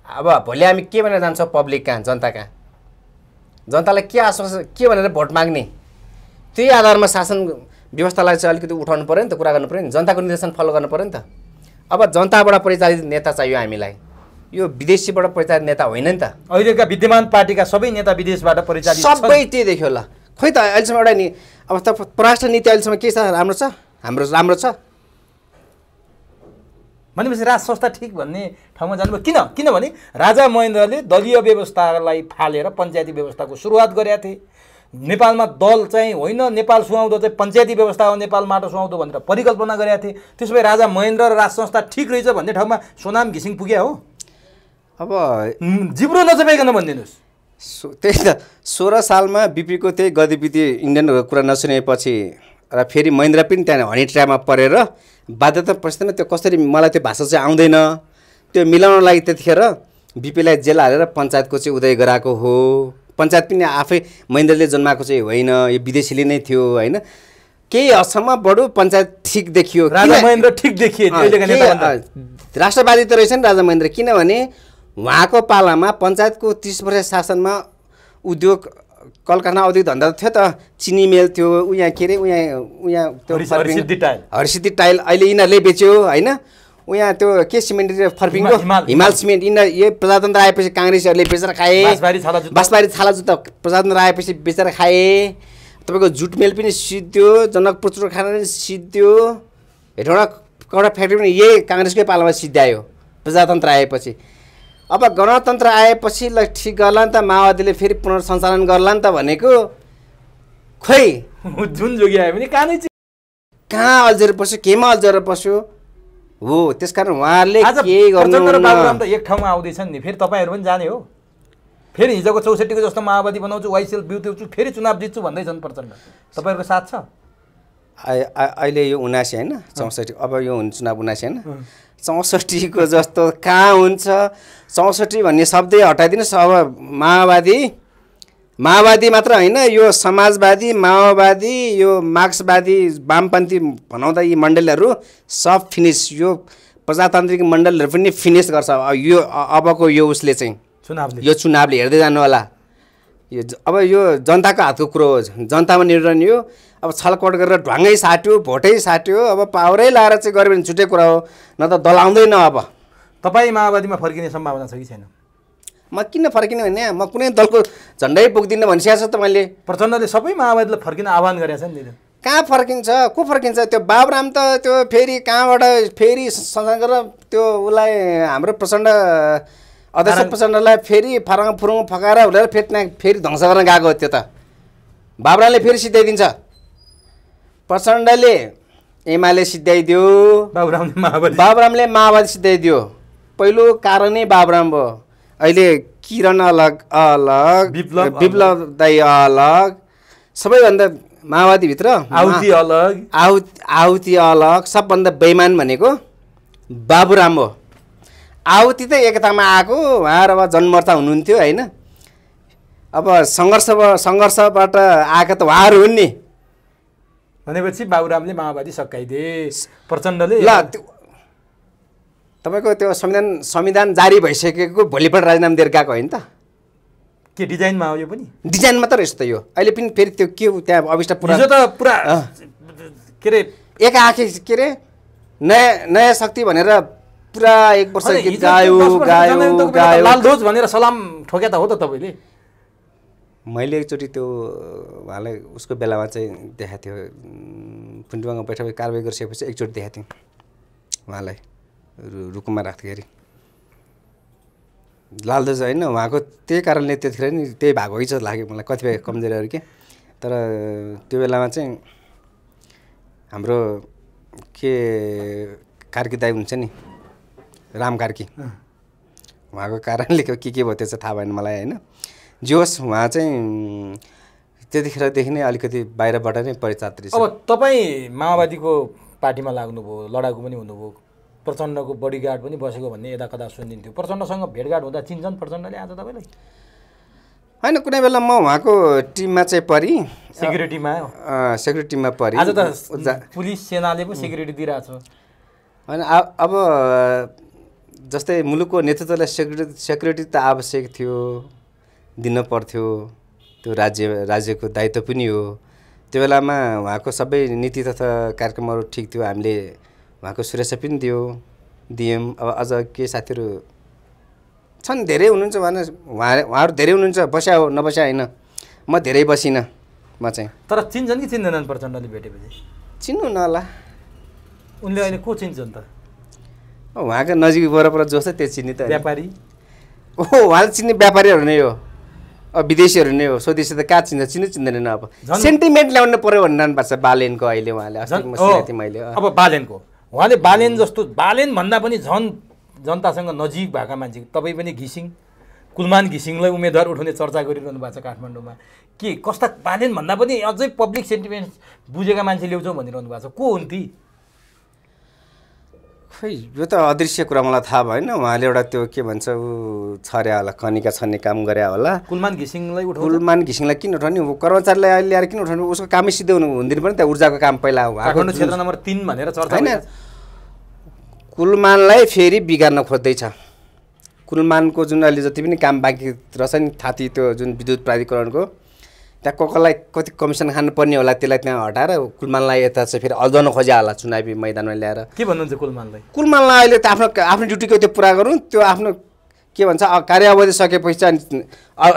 अब भोलि हामी के भनेर जान्छौँ पब्लिक कहाँ, जनता कहाँ? जनतालाई के आश्वासन के भनेर भोट माग्ने? त्यही आधारमा शासन व्यवस्थालाई चाहिँ अलिकति उठाउनु पऱ्यो नि त, कुरा गर्नु पऱ्यो नि, जनताको निर्देशन फलो गर्नु पऱ्यो नि त। अब जनताबाट परिचालित नेता चाहियो हामीलाई, यो विदेशीबाट परिचालित नेता होइन नि त। अहिलेका विद्यमान पार्टीका सबै नेता विदेशबाट परिचालित सबै त्यही देख्यो ल। खोइ त अहिलेसम्म एउटा नि अब त परराष्ट्र नीति अहिलेसम्म के छ? राम्रो छ? हाम्रो राम्रो छ भनेपछि राज संस्था ठिक भन्ने ठाउँमा जानुभयो। किनभने राजा महेन्द्रले दलीय व्यवस्थालाई फालेर पञ्चायती व्यवस्थाको सुरुवात गरेका थिए। नेपालमा दल चाहिँ होइन, नेपाल सुहाउँदो चाहिँ पञ्चायती व्यवस्था हो, नेपाल माटो सुहाउँदो भनेर परिकल्पना गरेका थिए। त्यसो भए राजा महेन्द्र र राज संस्था ठिक रहेछ भन्ने ठाउँमा सोनाम घिसिङ पुग्या हो। अब जिब्रो नचपाइकन भनिदिनुहोस्। त्यही त 16 सालमा बिपीको त्यही गतिविधि इन्डियनहरूको कुरा नसुनेपछि र फेरि महेन्द्र पनि त्यहाँ हनी ट्र्यापमा परेर बाध्यता पर्दैन त्यो कसरी मलाई त्यो भाषा चाहिँ आउँदैन त्यो मिलाउन लागि त्यतिखेर बिपीलाई जेल हालेर पञ्चायतको चाहिँ उदय गराएको हो। पञ्चायत पनि आफै महेन्द्रले जन्माएको चाहिँ होइन, यो विदेशीले नै थियो होइन। केही हदसम्म बडो पञ्चायत ठिक देखियो, राजा महेन्द्र ठिक देखिए राष्ट्रवादी त रहेछ नि राजा महेन्द्र, किनभने उहाँको पालामा पञ्चायतको 30 वर्ष शासनमा उद्योग कल कारखाना औद्योगिक धन्दा थियो त, चिनी मिल थियो, उहाँ के अरे उहाँ त्यो हरसिद्धि टाइल अहिले यिनीहरूले बेच्यो होइन। उहाँ त्यो के सिमेन्ट फर्पिङको हिमाल सिमेन्ट यिनीहरू यो प्रजातन्त्र आएपछि काङ्ग्रेसहरूले बेचेर खाए, बाँसबारी छाला जुत्ता प्रजातन्त्र आएपछि बेचेर खाए। तपाईँको जुट मिल पनि सिद्धियो, जनकपुर चुरोखाना पनि सिद्धियो, हेटौँडा कपडा फ्याक्ट्री पनि यही काङ्ग्रेसकै पालामा सिद्ध्यायो प्रजातन्त्र आएपछि। अब गणतन्त्र आएपछि ल ठिक गर्ला नि त, माओवादीले फेरि पुनर्सञ्चालन गर्ला नि त भनेको, खोइ जुन जोगी आयो भने कहाँ अल्झेर बस्यो, केमा अल्झेर बस्यो हो। त्यसकारण उहाँहरूले के गर्नु बाबुराम त एक ठाउँमा आउँदैछन् नि, फेरि तपाईँहरू पनि जाने हो। फेरि हिजोको 64 को जस्तो माओवादी बनाउँछु, वाइसेल बिउछु, फेरि चुनाव जित्छु भन्दैछन् प्रचण्ड। तपाईँहरूको साथ छ? अहिले यो 79 होइन 64, अब यो हुन्छ चुनाव 79 होइन 64 को जस्तो कहाँ हुन्छ। 64 भन्ने शब्दै हटाइदिनुहोस्। अब माओवादी मात्र होइन, यो समाजवादी, माओवादी, यो मार्क्सवादी, वामपन्थी भनाउँदा यी मण्डलहरू सब फिनिस, यो प्रजातान्त्रिक मण्डलहरू पनि फिनिस गर्छ यो अबको यो उसले चाहिँ यो चुनावले हेर्दै जानु होला। यो अब यो जनताको हातको कुरो हो, जनतामा निर्णय यो। अब छलकपट गरेर ढ्वाङ्गै साट्यो, भोटै साट्यो, अब पावरै लाएर चाहिँ गऱ्यो भने छुट्टै कुरा हो, न त दल आउँदैन। अब तपाईँ माओवादीमा फर्किने सम्भावना छ कि छैन? म किन फर्किने भने म कुनै दलको झन्डै पुग्दिनँ भनिसकेको छ त मैले। प्रचण्डले सबै माओवादीलाई फर्किन आह्वान गरेको छ नि। कहाँ फर्किन्छ, को फर्किन्छ? त्यो बाबुराम त त्यो फेरि कहाँबाट फेरि संसार गरेर त्यो उसलाई हाम्रो प्रचण्ड अध्यक्ष प्रचण्डलाई फेरि फरङ फुरुङ फकाएर हुँदैन फेरि ध्वंस गर्न गएको हो। त्यो त बाबुरामले फेरि सिद्ध्याइदिन्छ, प्रचण्डले एमाले सिद्ध्याइदियो, बाबुरामले माओवादी सिद्ध्याइदियो। पहिलो कारणै बाबुराम भयो। अहिले किरण अलग विप्लव दाई अलग, सबैभन्दा माओवादीभित्र आहुति अलग। सबभन्दा बेइमान भनेको बाबुराम हो। आहुति त एकतामा आएको, उहाँ र जनमोर्चा हुनुहुन्थ्यो होइन। अब सङ्घर्षबाट आएका त उहाँहरू हुन् नि। भनेपछि बाबुरामले माओवादी सकाइदिए, प्रचण्डले ल तपाईँको त्यो संविधान जारी भइसकेको भोलिपल्ट राजीनामा दिएर गएको होइन त? के डिजाइनमा हो? यो पनि डिजाइन मात्र रहेछ त यो। अहिले पनि फेरि त्यो के त्यहाँ अभिष्ट पुरा के अरे एक आँखी के अरे नयाँ शक्ति भनेर पुरा 1 वर्ष गीत गायो लालध्वज भनेर सलाम ठोक्या त हो त तपाईँले? मैले एकचोटि त्यो उहाँलाई उसको बेलामा चाहिँ देखाएको थियो, फुन्टुवाङमा बैठक कारवाही गरिसकेपछि एकचोटि देखाएको थिएँ उहाँलाई रुकुममा राख्दाखेरि। लालध्वज होइन उहाँको, त्यही कारणले त्यतिखेर नि त्यही भएको जस्तो लाग्यो मलाई, कतिपय कमजोरीहरू के। तर त्यो बेलामा चाहिँ हाम्रो के कार्की दाइ हुन्छ नि, राम कार्की, उहाँको कारणले के भयो त्यो चाहिँ थाहा भएन मलाई होइन। जे होस् उहाँ चाहिँ त्यतिखेरदेखि नै अलिकति बाहिरबाट नै परिचालित रहेछ। अब तपाईँ माओवादीको पार्टीमा लाग्नुभयो, लडाकु पनि हुनुभयो, प्रचण्डको बडीगार्ड पनि बसेको भन्ने यता कता सुनिन्थ्यो। प्रचण्डसँग भेटघाट हुँदा चिन्छन् प्रचण्डले आज तपाईँलाई? होइन, कुनै बेला म उहाँको टिममा चाहिँ परि, सेक्युरिटीमा परि। आज त पुलिस सेनाले पो सेक्युरिटी दिइरहेछ होइन। अब जस्तै मुलुकको नेतृत्वलाई सेक्युरिटी त आवश्यक थियो, दिन पर्थ्यो, त्यो राज्यको दायित्व पनि हो। त्यो बेलामा उहाँको सबै नीति तथा कार्यक्रमहरू ठिक थियो, हामीले उहाँको सुरक्षा पनि दियौँ। अब अझ के साथीहरू छन्, धेरै हुनुहुन्छ उहाँहरू धेरै हुनुहुन्छ, बस्या हो नबस्या होइन, म धेरै बसिनँ म चाहिँ। तर चिन्छन् कि चिन्दैनन् प्रचण्डले भेटेपछि? चिन्नु न होला, उनले अहिले को चिन्छन् त? उहाँको नजिक वरपर जो छ त्यो चिन्ने त व्यापारी उहाँले चिन्ने व्यापारीहरू नै हो, अब विदेशीहरू नै हो। स्वदेशी त कहाँ चिन्दैनन्। अब सेन्टिमेन्ट ल्याउनु पऱ्यो भन्नुपर्छ बालेनको। अहिले उहाँले मैले अब बालेनको उहाँले बालेन जस्तो, बालेन भन्दा पनि झन् जनतासँग नजिक भएका मान्छे, तपाईँ पनि घिसिङ कुलमान घिसिङलाई उम्मेदवार उठाउने चर्चा गरिरहनु भएको छ काठमाडौँमा। के कस्ता बालेन भन्दा पनि अझै पब्लिक सेन्टिमेन्ट बुझेका मान्छे ल्याउँछौँ भनिरहनु भएको छ। को हुन् ती? खै यो त अदृश्य कुरा मलाई थाहा भएन। उहाँले एउटा त्यो के भन्छ ऊ छर्या होला, कनिका छर्ने काम गरे होला। कुलमान घिसिङलाई उठाउनु, कुलमान घिसिङलाई किन उठाउने? कर्मचारीलाई अहिले ल्याएर किन उठाउने? उसको कामै सिधै हुँदैन पनि त्यहाँ ऊर्जाको काम पहिला काठमाडौँ क्षेत्र नम्बर 3 भनेर चर्चा होइन। कुलमानलाई फेरि बिगार्न खोज्दैछ। कुलमानको जुन अहिले जति पनि काम बाँकी रहेछ नि, थाती त्यो जुन विद्युत प्राधिकरणको, त्यहाँ कसलाई कति कमिसन खानुपर्ने होला त्यसलाई त्यहाँ हटाएर कुलमानलाई यता चाहिँ फेरि अल्झाउन खोज्या होला चुनावी मैदानमा ल्याएर। के भन्नुहुन्छ कुलमानलाई? कुलमानलाई अहिले त आफ्नो ड्युटीको त्यो पुरा गरौँ, त्यो आफ्नो के भन्छ कार्यावधि सकेपछि चाहिँ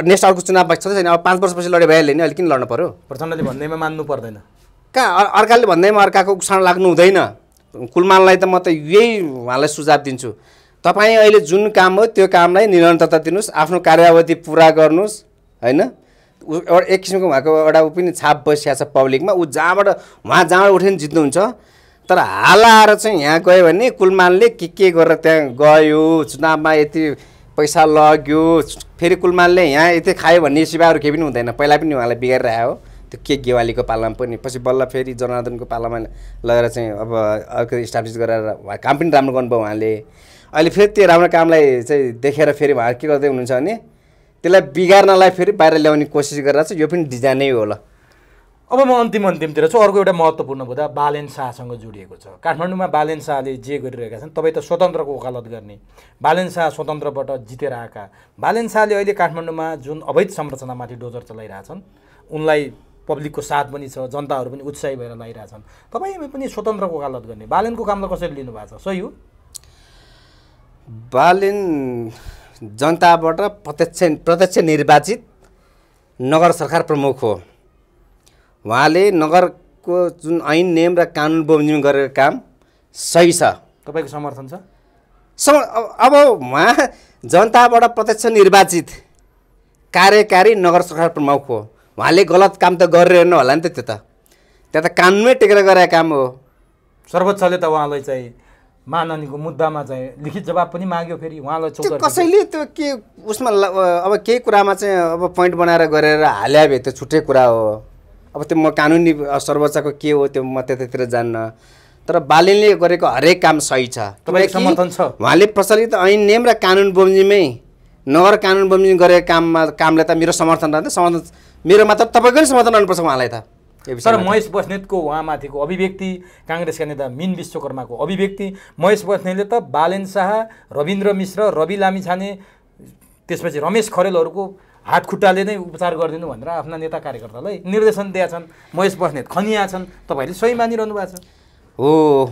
नेक्स्ट अर्को चुनाव बाँकी छ छैन, अब 5 वर्षपछि लडे भइहाल्यो नि, अहिले किन लड्नु पऱ्यो? प्रचण्डले भन्दैमा मान्नु पर्दैन। कहाँ अर्काले भन्दैमा अर्काको उक्साण लाग्नु हुँदैन। कुलमानलाई त म त यही उहाँलाई सुझाव दिन्छु, तपाईँ अहिले जुन काम हो त्यो कामलाई निरन्तरता दिनुहोस्, आफ्नो कार्यावधि पुरा गर्नुहोस् होइन। एक किसिमको उहाँको एउटा ऊ पनि छाप बसिया छ पब्लिकमा। ऊ उहाँ जहाँबाट उठेर जित्नुहुन्छ, तर हाल आएर चाहिँ यहाँ गयो भने कुलमानले के गरेर त्यहाँ गयो, चुनावमा यति पैसा लग्यो, फेरि कुलमानले यहाँ यति खायो भन्ने सिवाहरू केही पनि हुँदैन। पहिला पनि उहाँलाई बिगारिरहेको हो, त्यो के गेवालीको पालामा पनि, पछि बल्ल फेरि जनार्दनको पालामा लगेर चाहिँ अब अर्को इस्टाब्लिस गरेर काम पनि राम्रो गर्नुभयो उहाँले। अहिले फेरि त्यो राम्रो कामलाई चाहिँ देखेर फेरि उहाँ के गर्दै हुनुहुन्छ भने त्यसलाई बिगार्नलाई फेरि बाहिर ल्याउने कोसिस गरिरहेको छ। यो पनि डिजाइनै होला। अब म अन्तिमतिर छु। अर्को एउटा महत्त्वपूर्ण मुद्दा बालेन शाहसँग जोडिएको छ। काठमाडौँमा बालेन शाहले जे गरिरहेका छन्, तपाईँ त स्वतन्त्रको वकालत गर्ने, बालेन शाह स्वतन्त्रबाट जितेर आएका। बालेन शाहले अहिले काठमाडौँमा जुन अवैध संरचनामाथि डोजर चलाइरहेछन्, उनलाई पब्लिकको साथ पनि छ, जनताहरू पनि उत्साही भएर लागिरहेछन्। तपाईँ पनि स्वतन्त्रको वकालत गर्ने, बालेनको कामलाई कसरी लिनुभएको छ? सही हो? बालेन जनताबाट प्रत्यक्ष निर्वाचित नगर सरकार प्रमुख हो। उहाँले नगरको जुन ऐन नियम र कानुन बमोजिम गरेको काम सही छ। तपाईँको समर्थन छ? अब उहाँ जनताबाट प्रत्यक्ष निर्वाचित कार्यकारी नगर सरकार प्रमुख हो। उहाँले गलत काम त गरिरहेन होला नि त, त्यहाँ त कानुनमै टेकेर गरेको काम हो। सर्वोच्चले त उहाँलाई चाहिँ महाननीको मुद्दामा चाहिँ लिखित जवाब पनि माग्यो। फेरि उहाँलाई कसैले त्यो के उसमा अब केही कुरामा चाहिँ अब पोइन्ट बनाएर गरेर हाल्या भए त्यो छुट्टै कुरा हो। अब त्यो म कानुनी सर्वोच्चको के हो त्यो म त्यतातिर जान्न, तर बालेनले गरेको हरेक काम सही छ। तपाईँको समर्थन छ? उहाँले प्रचलित ऐन नियम र कानुन बमोजिमै नगर कानुन बमोजिम गरेको कामलाई त मेरो समर्थन रहन्छ। समर्थन मेरो मात्र, तपाईँको पनि समर्थन गर्नुपर्छ उहाँलाई त। तर महेश बस्नेतको उहाँमाथिको अभिव्यक्ति, काङ्ग्रेसका नेता मिन विश्वकर्माको अभिव्यक्ति, महेश बस्नेतले त बालेन शाह, रविन्द्र मिश्र, रवि लामिछाने, त्यसपछि रमेश खरेलहरूको हात खुट्टाले नै उपचार गरिदिनु भनेर आफ्ना नेता कार्यकर्तालाई निर्देशन दिएका छन्। महेश बस्नेत खनिया छन्, तपाईँहरूले सही मानिरहनु भएको छ? हो,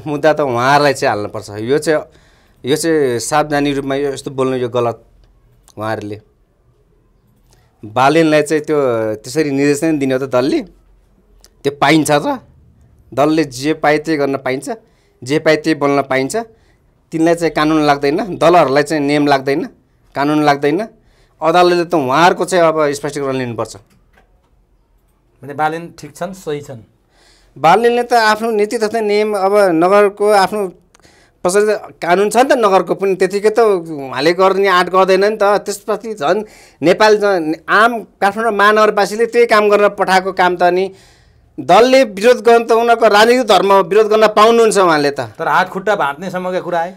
मुद्दा त उहाँहरूलाई चाहिँ हाल्नुपर्छ। यो चाहिँ सावधानी रूपमा यस्तो बोल्नु यो गलत। उहाँहरूले बालेनलाई चाहिँ त्यो त्यसरी निर्देशन दिने हो त दलले? त्यो पाइन्छ र? दलले जे पाए त्यही गर्न पाइन्छ, जे पाए त्यही बोल्न पाइन्छ। तिनलाई चाहिँ कानुन लाग्दैन, दलहरूलाई चाहिँ नियम लाग्दैन, कानुन लाग्दैन। अदालतले त उहाँहरूको चाहिँ अब स्पष्टीकरण लिनुपर्छ। भने बालेन ठिक छन्, सही छन्? बालेनले त आफ्नो नीति तथा नियम, अब नगरको आफ्नो प्रचलित कानुन छ नि त नगरको पनि, त्यतिकै त उहाँले गर्ने आँट गर्दैन नि त। त्यसपछि झन् नेपाल आम काठमाडौँ महानगरवासीले त्यही काम गर्न पठाएको काम त नि दलले विरोध गर्न त उनीहरूको राजनीतिक धर्म विरोध गर्न पाउनुहुन्छ उहाँले त। तर हात खुट्टा भाँच्नेसम्मका कुरा आए।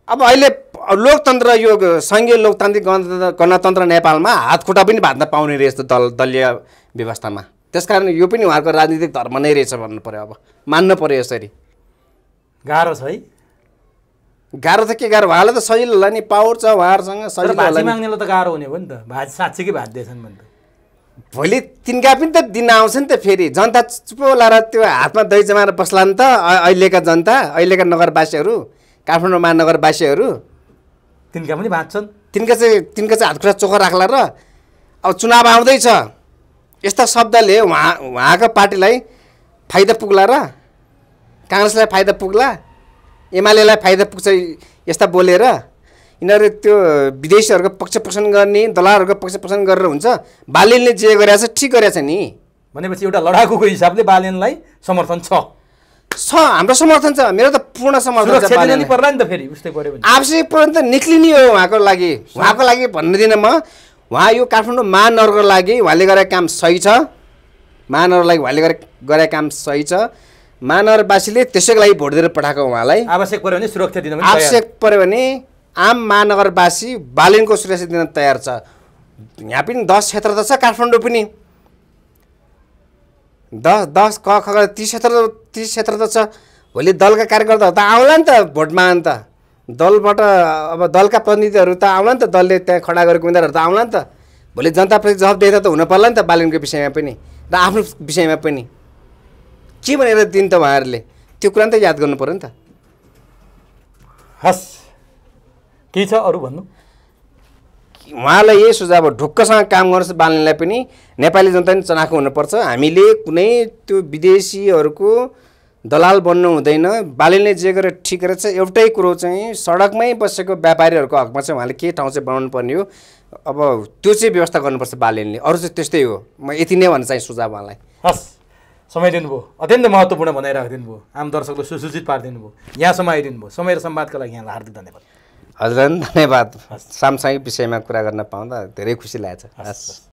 अब अहिले लोकतन्त्र, यो सङ्घीय लोकतान्त्रिक गणतन्त्र नेपालमा हात खुट्टा पनि भाँच्न पाउने रहेछ दलीय व्यवस्थामा। त्यसकारण यो पनि उहाँहरूको राजनीतिक धर्म नै रहेछ भन्नु पऱ्यो। अब मान्नु पऱ्यो यसरी। गाह्रो छ है? गाह्रो त के गाह्रो, उहाँलाई त सजिलो होला नि, पावर छ उहाँहरूसँग, सजिलो होला। भाजी माग्नेलाई त गाह्रो हुने हो नि त, भाजी साँच्चीकै भाँच्दैछन् भने त भोलि तिनका पनि त दिन आउँछ नि त। फेरि जनता चुप्पो लाएर त्यो हातमा दही जमाएर बस्ला नि त। अहिलेका जनता, अहिलेका नगरवासीहरू, काठमाडौँ महानगरवासीहरू, तिनका पनि भाँच्छन्। तिनका चाहिँ हात खुट्टा चोखो राख्ला र। अब चुनाव आउँदैछ, यस्ता शब्दले उहाँको पार्टीलाई फाइदा पुग्ला र, काङ्ग्रेसलाई फाइदा पुग्ला, एमालेलाई फाइदा पुग्छ यस्ता बोलेर। यिनीहरू त्यो विदेशीहरूको पक्ष पोषण गर्ने, दलालहरूको पक्ष पोषण गरेर हुन्छ। बालेनले जे गरेछ ठिक गरेछ नि। भनेपछि एउटा लडाकुको हिसाबले बालेनलाई समर्थन छ? हाम्रो समर्थन छ, मेरो त पूर्ण समर्थन छ। सुरक्षा दिनु पर्ला नि त फेरि उस्तै पर्यो भने आवश्यक पर्यो भने त निक्लिने हो उहाँको लागि भन्नु दिन म। उहाँ यो काठमाडौँ महानगरको लागि उहाँले गरेको काम सही छ, महानगरको लागि उहाँले गरेको काम सही छ। महानगरवासीले त्यसैको लागि भोट दिएर पठाएको उहाँलाई। आवश्यक पर्यो भने सुरक्षा दिन पनि आवश्यक पर्यो भने आम महानगरवासी बालिनको सुरक्षा दिन तयार छ। यहाँ पनि 10 क्षेत्र त छ, काठमाडौँ पनि 10 क ख 30 क्षेत्र त छ। भोलि दलका कार्यकर्ताहरू त आउला नि त भोटमा, अन्त दलबाट अब दलका प्रतिनिधिहरू त आउला नि त, दलले त्यहाँ खडा गरेको उम्मेदवारहरू त आउला नि त। भोलि जनताप्रति जवाफदेही त हुनु पर्ला नि त, बालिनको विषयमा पनि र आफ्नो विषयमा पनि। के भनेर दिनु त उहाँहरूले, त्यो कुरा त याद गर्नु पर्यो नि त। हस्, के छ अरू भन्नु? उहाँलाई यही सुझाव हो, ढुक्कसँग काम गर्नुहोस्। बालनलाई पनि नेपाली जनता पनि चनाखो हुनुपर्छ। हामीले कुनै त्यो विदेशीहरूको दलाल बन्नु हुँदैन। बालनले जे गरेर ठिक गरेको छ। एउटै कुरो चाहिँ सडकमै बसेको व्यापारीहरूको हकमा चाहिँ उहाँले के ठाउँ चाहिँ बनाउनु पर्ने हो, अब त्यो चाहिँ व्यवस्था गर्नुपर्छ बालनले। अरू चाहिँ त्यस्तै हो। म यति नै भन्न चाहिँ सुझाव उहाँलाई। हस्, समय दिनुभयो, अत्यन्त महत्त्वपूर्ण बनाइराखिदिनु भयो, आम दर्शकलाई सुसूचित पारिदिनु भयो, यहाँसम्म आइदिनु भयो। समय र संवादका लागि यहाँलाई हार्दिक धन्यवाद। हजुर धन्यवाद। सामसाङ्गिक विषयमा कुरा गर्न पाउँदा धेरै खुसी लागेको छ।